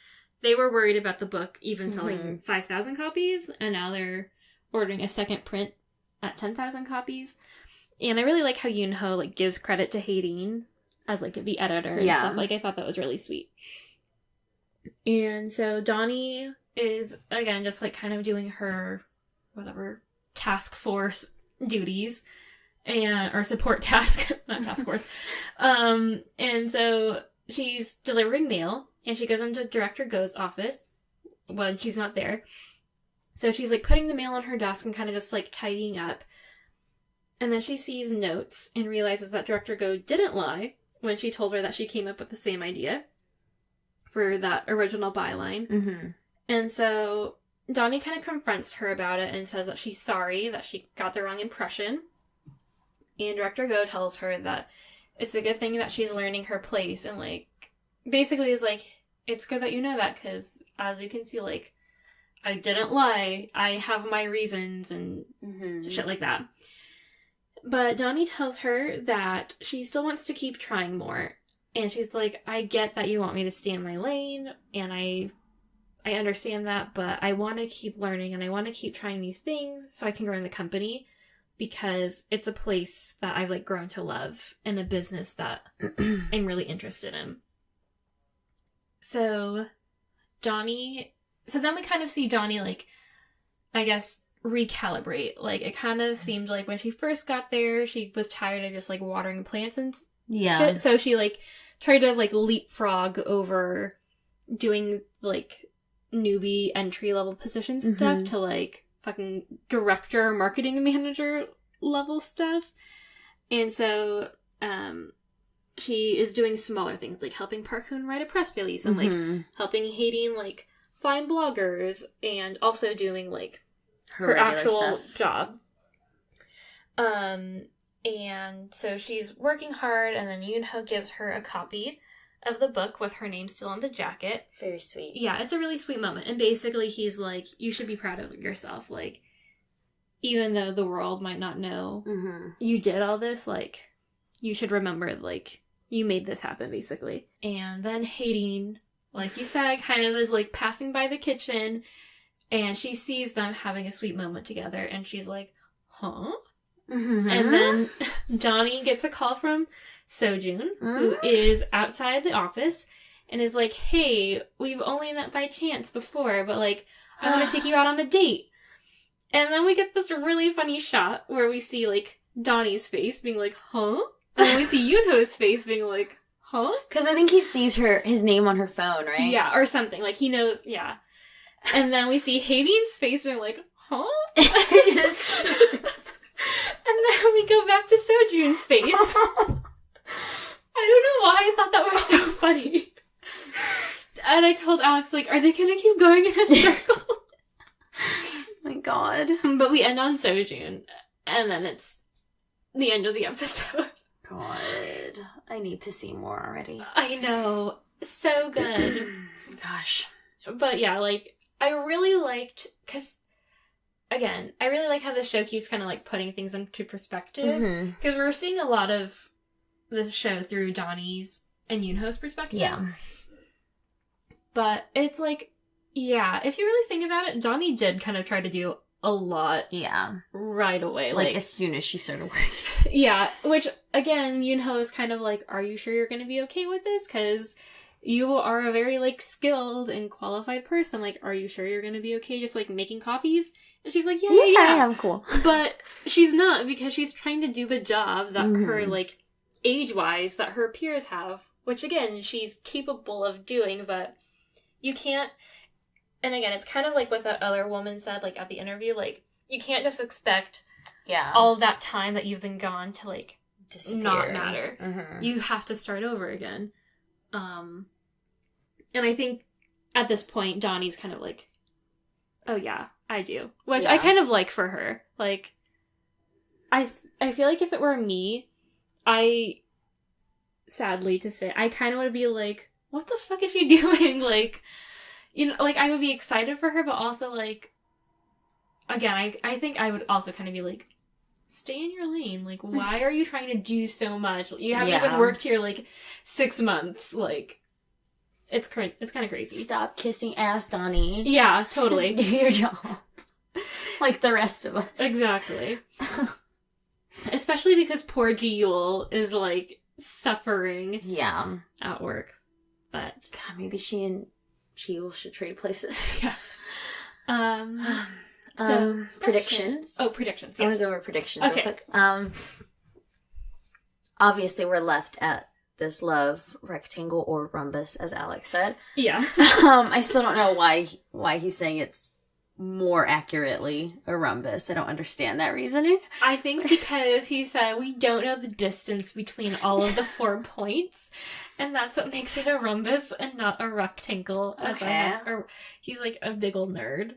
they were worried about the book even selling 5,000 copies, and now they're ordering a second print at 10,000 copies. And I really like how Yoon-ho, like, gives credit to Haydeen as, like, the editor and stuff. Like, I thought that was really sweet. And so Donnie is, again, just, like, kind of doing her, whatever, task force duties. Or support task, not task force. And so she's delivering mail, and she goes into Director Go's office when she's not there. So she's, like, putting the mail on her desk and kind of just, like, tidying up. And then she sees notes and realizes that Director Go didn't lie when she told her that she came up with the same idea for that original byline. And so Donnie kind of confronts her about it and says that she's sorry that she got the wrong impression. And Director Go tells her that it's a good thing that she's learning her place, and, like, basically is like, it's good that you know that, because as you can see, like, I didn't lie, I have my reasons, and shit like that. But Donnie tells her that she still wants to keep trying more, and she's like, I get that you want me to stay in my lane, and I understand that, but I want to keep learning, and I want to keep trying new things so I can grow in the company. Because it's a place that I've, like, grown to love, and a business that I'm really interested in. So then we kind of see Donnie, like, I guess, recalibrate. Like, it kind of seemed like when she first got there, she was tired of just, like, watering plants and shit. So she, like, tried to, like, leapfrog over doing, like, newbie entry-level position stuff to, like, fucking director, marketing manager level stuff. And so, she is doing smaller things, like helping Park Hoon write a press release, and, like, helping Haydeen, like, find bloggers, and also doing, like, her actual job. And so she's working hard, and then Yoon-ho gives her a copy of the book with her name still on the jacket. Very sweet. Yeah, it's a really sweet moment. And basically he's like, you should be proud of yourself. Like, even though the world might not know you did all this, like, you should remember, like, you made this happen, basically. And then Hayden, like you said, kind of is, like, passing by the kitchen, and she sees them having a sweet moment together, and she's like, huh? And then Donnie gets a call from Sojun, who is outside the office, and is like, hey, we've only met by chance before, but, like, I want to take you out on a date. And then we get this really funny shot where we see, like, Donnie's face being like, huh? And then we see Yoonho's face being like, huh? Because I think he sees his name on her phone, right? Yeah, or something. Like, he knows, yeah. And then we see Hayden's face being like, huh? And then we go back to Sojun's face. I don't know why I thought that was so funny. And I told Alex, like, are they gonna keep going in a circle? Oh my god. But we end on Sojun, and then it's the end of the episode. God. I need to see more already. I know. So good. Gosh. But yeah, like, I really liked, because, again, I really like how the show keeps kind of, like, putting things into perspective. Because we're seeing a lot of the show through Donnie's and Yoonho's perspective. Yeah. But it's like, yeah, if you really think about it, Donnie did kind of try to do a lot. Yeah. Right away. Like as soon as she started working. Yeah, which, again, Yoonho is kind of like, are you sure you're going to be okay with this? Because you are a very, like, skilled and qualified person. Like, are you sure you're going to be okay just, like, making copies? And she's like, yeah, I'm cool. But she's not, because she's trying to do the job that her, like, age-wise, that her peers have. Which, again, she's capable of doing, but you can't... And again, it's kind of like what that other woman said, like, at the interview, like, you can't just expect all that time that you've been gone to, like, disappear. Not matter. You have to start over again. And I think at this point, Donnie's kind of like, oh yeah, I do. Which I kind of like for her. Like, I feel like if it were me, sadly to say, I kind of would be like, what the fuck is she doing? Like, you know, like, I would be excited for her, but also, like, again, I think I would also kind of be like, stay in your lane. Like, why are you trying to do so much? You haven't even worked here, like, 6 months. Like, it's kind of crazy. Stop kissing ass, Donnie. Yeah, totally. Just do your job. Like the rest of us. Exactly. Especially because poor Ji-Yul is, like, suffering at work. But God, maybe she and Ji-Yul should trade places. Yeah. So predictions. Oh, predictions. Yes. I want to go over predictions real quick. Obviously, we're left at this love rectangle or rhombus, as Alex said. Yeah. I still don't know why he's saying it's more accurately a rhombus. I don't understand that reasoning. I think because he said we don't know the distance between all of the 4 points, and that's what makes it a rhombus and not a rectangle. Or he's like a big ol' nerd.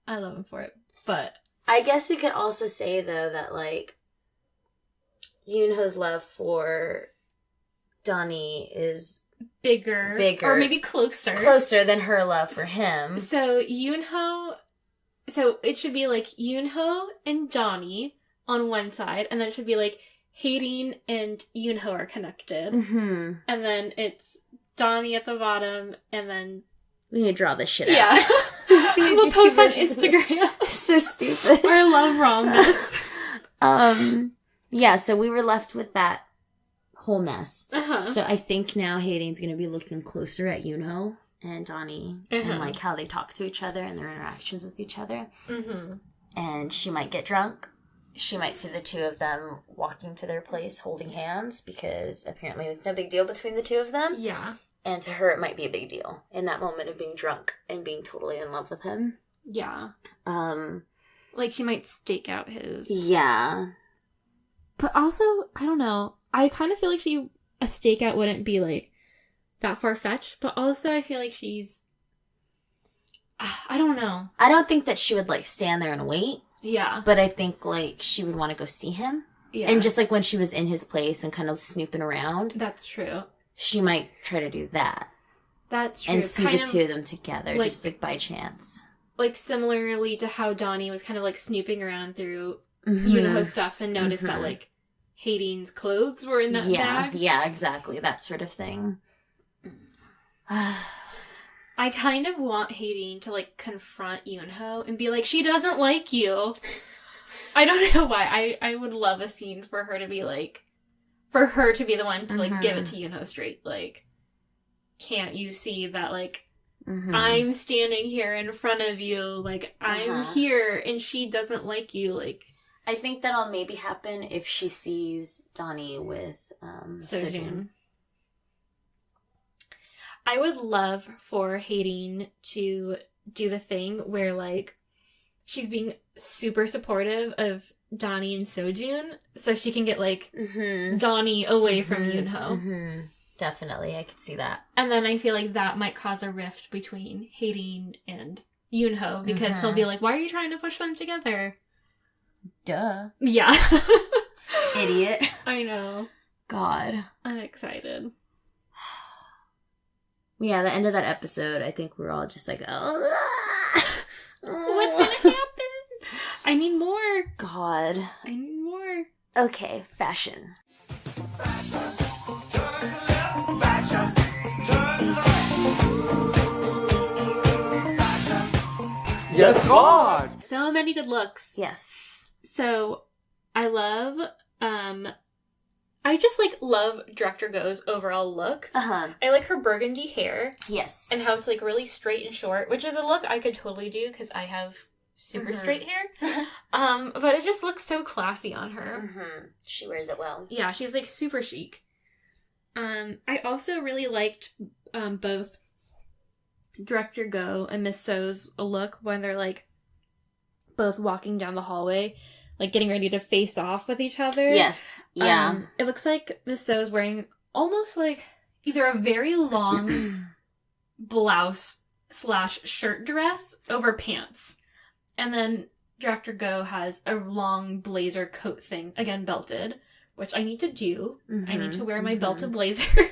I love him for it, but I guess we could also say though that like Yoonho's love for Donnie is bigger, or maybe closer than her love for him. So it should be like Yoonho and Donnie on one side, and then it should be like Hayden and Yoonho are connected, and then it's Donnie at the bottom, and then we need to draw this shit out. Yeah. We'll post on Instagram. So stupid. Our love rhombus. Yeah, so we were left with that whole mess. So I think now Hayden's going to be looking closer at Yoonho and Donnie and like how they talk to each other and their interactions with each other. And she might get drunk. She might see the two of them walking to their place holding hands because apparently there's no big deal between the two of them. Yeah. And to her, it might be a big deal in that moment of being drunk and being totally in love with him. Yeah. Like, she might stake out his... Yeah. But also, I don't know. I kind of feel like a stakeout wouldn't be, like, that far-fetched. But also, I feel like she's... I don't know. I don't think that she would, like, stand there and wait. Yeah. But I think, like, she would want to go see him. Yeah. And just, like, when she was in his place and kind of snooping around. That's true. She might try to do that. That's true. And see the two of them together, like, just, like, by chance. like, similarly to how Donnie was kind of, like, snooping around through Mm-hmm. Yoonho's stuff and noticed that, like, Hating's clothes were in that bag. Yeah, exactly. That sort of thing. I kind of want Hating to, like, confront Yoonho and be like, she doesn't like you. I don't know why. I would love a scene for her to be, like, for her to be the one to, like, give it to Yoonho straight. Like, can't you see that, like, I'm standing here in front of you, like, I'm here, and she doesn't like you, like... I think that'll maybe happen if she sees Donnie with Sojun. I would love for Hating to do the thing where, like, she's being super supportive of Donnie and Sojun, so she can get, like, Donnie away from Yoonho. Definitely, I could see that. And then I feel like that might cause a rift between Hating and Yoonho, because he'll be like, why are you trying to push them together? Duh. Yeah. Idiot. I know. God. I'm excited. Yeah, the end of that episode, I think we're all just like, oh. What's gonna happen? I need more. God. I need more. Okay, fashion. Yes, God! So many good looks. Yes. So, I love, I just, like, love Director Go's overall look. I like her burgundy hair. Yes. And how it's, like, really straight and short, which is a look I could totally do, because I have super straight hair. But it just looks so classy on her. She wears it well. Yeah, she's, like, super chic. I also really liked, both Director Go and Miss So's look when they're, like, both walking down the hallway, like, getting ready to face off with each other. Yes. Yeah. It looks like Miss So's wearing almost, like, either a very long blouse / shirt dress over pants. And then Director Go has a long blazer coat thing, again, belted, which I need to do. I need to wear my belted blazer.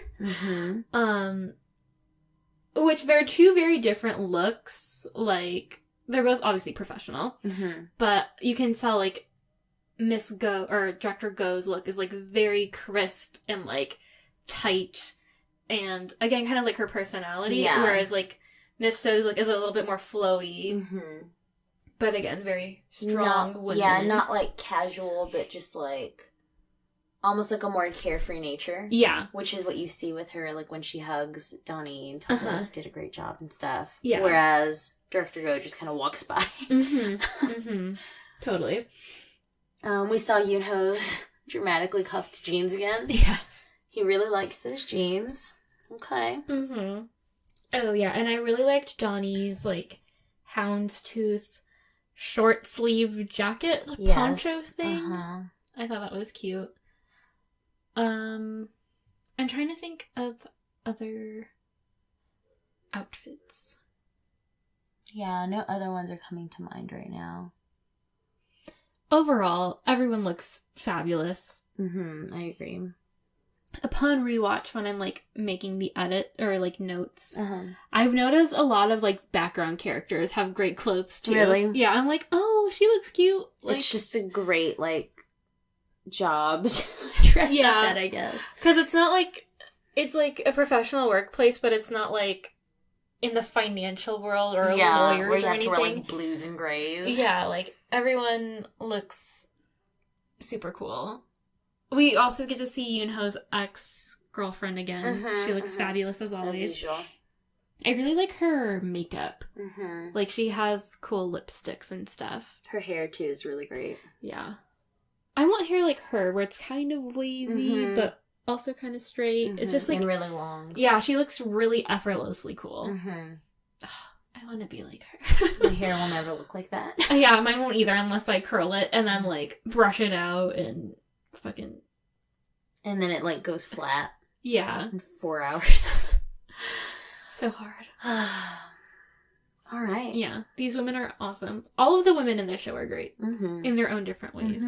Which they're two very different looks. Like, they're both obviously professional. But you can tell, like, Miss Go, or Director Go's look is, like, very crisp and, like, tight. And, again, kind of like her personality. Yeah. Whereas, like, Miss So's look is a little bit more flowy. But, again, very strong women. Yeah, not, like, casual, but just, like... almost like a more carefree nature. Yeah. Which is what you see with her, like, when she hugs Donnie and tells her did a great job and stuff. Yeah. Whereas Director Go just kind of walks by. Totally. We saw Yoonho's dramatically cuffed jeans again. Yes. He really likes those jeans. Okay. Oh, yeah, and I really liked Donnie's, like, houndstooth short sleeve jacket poncho thing. I thought that was cute. I'm trying to think of other outfits. Yeah, no other ones are coming to mind right now. Overall, everyone looks fabulous. I agree. Upon rewatch, when I'm, like, making the edit or, like, notes, I've noticed a lot of, like, background characters have great clothes, too. Really? Yeah, I'm like, oh, she looks cute. Like, it's just a great, like, job to dress up at, I guess. Because it's not, like, it's, like, a professional workplace, but it's not, like, in the financial world or lawyers where you or have anything. to wear, like, blues and grays. Yeah, like, everyone looks super cool. We also get to see Yoonho's ex-girlfriend again. She looks fabulous as always. As usual. I really like her makeup. Like, she has cool lipsticks and stuff. Her hair, too, is really great. Yeah. I want hair like her, where it's kind of wavy, but also kind of straight. It's just, like... and really long. Yeah, she looks really effortlessly cool. I want to be like her. My hair will never look like that. Yeah, mine won't either unless I curl it and then, like, brush it out and... fucking... and then it, like, goes flat. Yeah. In 4 hours. So hard. All right. Yeah. These women are awesome. All of the women in this show are great. In their own different ways.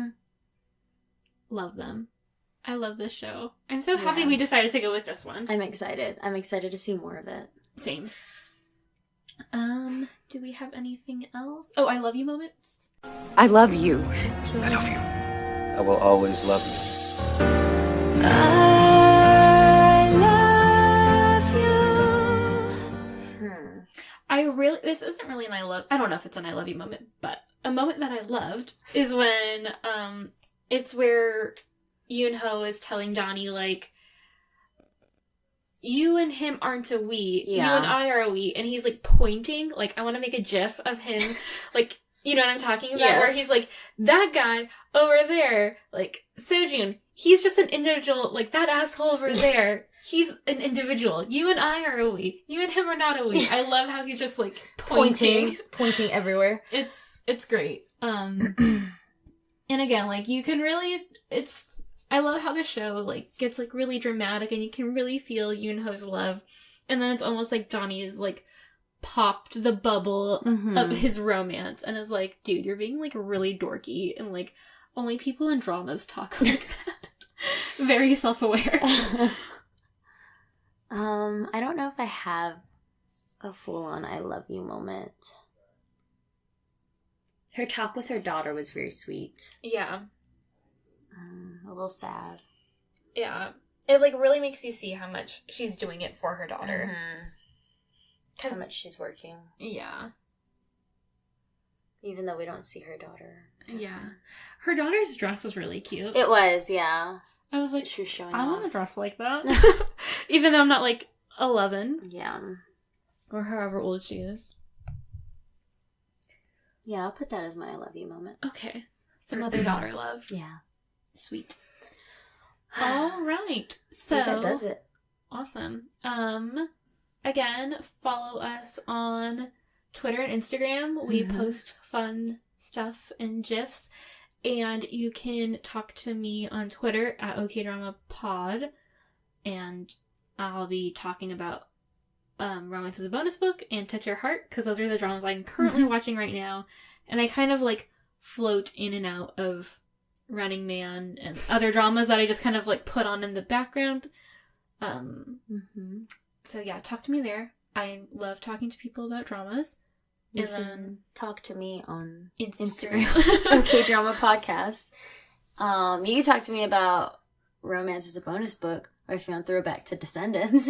Love them. I love this show. I'm so happy we decided to go with this one. I'm excited. I'm excited to see more of it. Same. Do we have anything else? Oh, I love you moments. I love you. I love you. I will always love you. I love you. This isn't really an I don't know if it's an I love you moment, but a moment that I loved is when, it's where Yoon-ho is telling Donnie, like, you and him aren't a we. Yeah. You and I are a we. And he's, like, pointing. Like, I want to make a gif of him. Like, you know what I'm talking about? Yes. Where he's like, that guy over there, like, Sojun, he's just an individual. Like, that asshole over there, he's an individual. You and I are a we. You and him are not a we. I love how he's just, like, pointing everywhere. It's great. And again, like, you can really, I love how the show, like, gets, like, really dramatic and you can really feel Yoon-ho's love. And then it's almost like Donnie is, like, popped the bubble of his romance and is like, dude, you're being, like, really dorky and, like, only people in dramas talk like that. Very self-aware. I don't know if I have a full-on I love you moment. Her talk with her daughter was very sweet. Yeah. A little sad. Yeah. It, like, really makes you see how much she's doing it for her daughter. How much she's working. Yeah. Even though we don't see her daughter. Yeah. Her daughter's dress was really cute. It was, yeah. I was like, she was showing I off. want a dress like that. Even though I'm not, like, 11. Yeah. Or however old she is. Yeah, I'll put that as my I love you moment. Okay. Some mother-daughter love. Yeah. Sweet. All right. So that does it. Awesome. Again, follow us on Twitter and Instagram. We post fun stuff and GIFs. And you can talk to me on Twitter at OKDramaPod. And I'll be talking about Romance is a Bonus Book and Touch Your Heart, because those are the dramas I'm currently watching right now. And I kind of, like, float in and out of Running Man and other dramas that I just kind of, like, put on in the background. So yeah, talk to me there. I love talking to people about dramas. You And can then talk to me on Instagram. Okay Drama Podcast. You can talk to me about Romance is a Bonus Book, or if you want to throw it back to Descendants.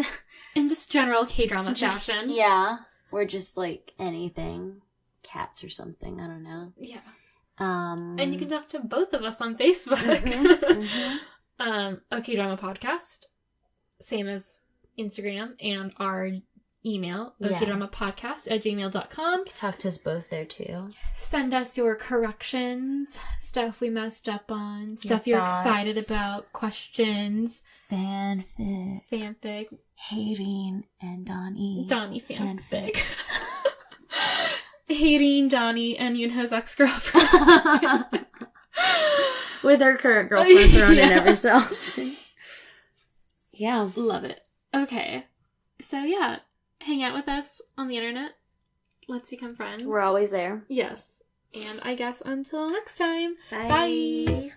In just general K-drama fashion. Yeah. Or just, like, anything. Cats or something, I don't know. Yeah. And you can talk to both of us on Facebook. Okay Drama Podcast. Same as Instagram, and our email, okdramapodcast@gmail.com. Talk to us both there, too. Send us your corrections, stuff we messed up on, stuff you're excited about, questions. Fanfic. Hating and Donnie fanfic. Hating Donnie and Yoonho's ex-girlfriend. With her current girlfriend thrown in every so often. Yeah. Love it. Okay. So yeah, hang out with us on the internet. Let's become friends. We're always there. Yes. And I guess until next time. Bye.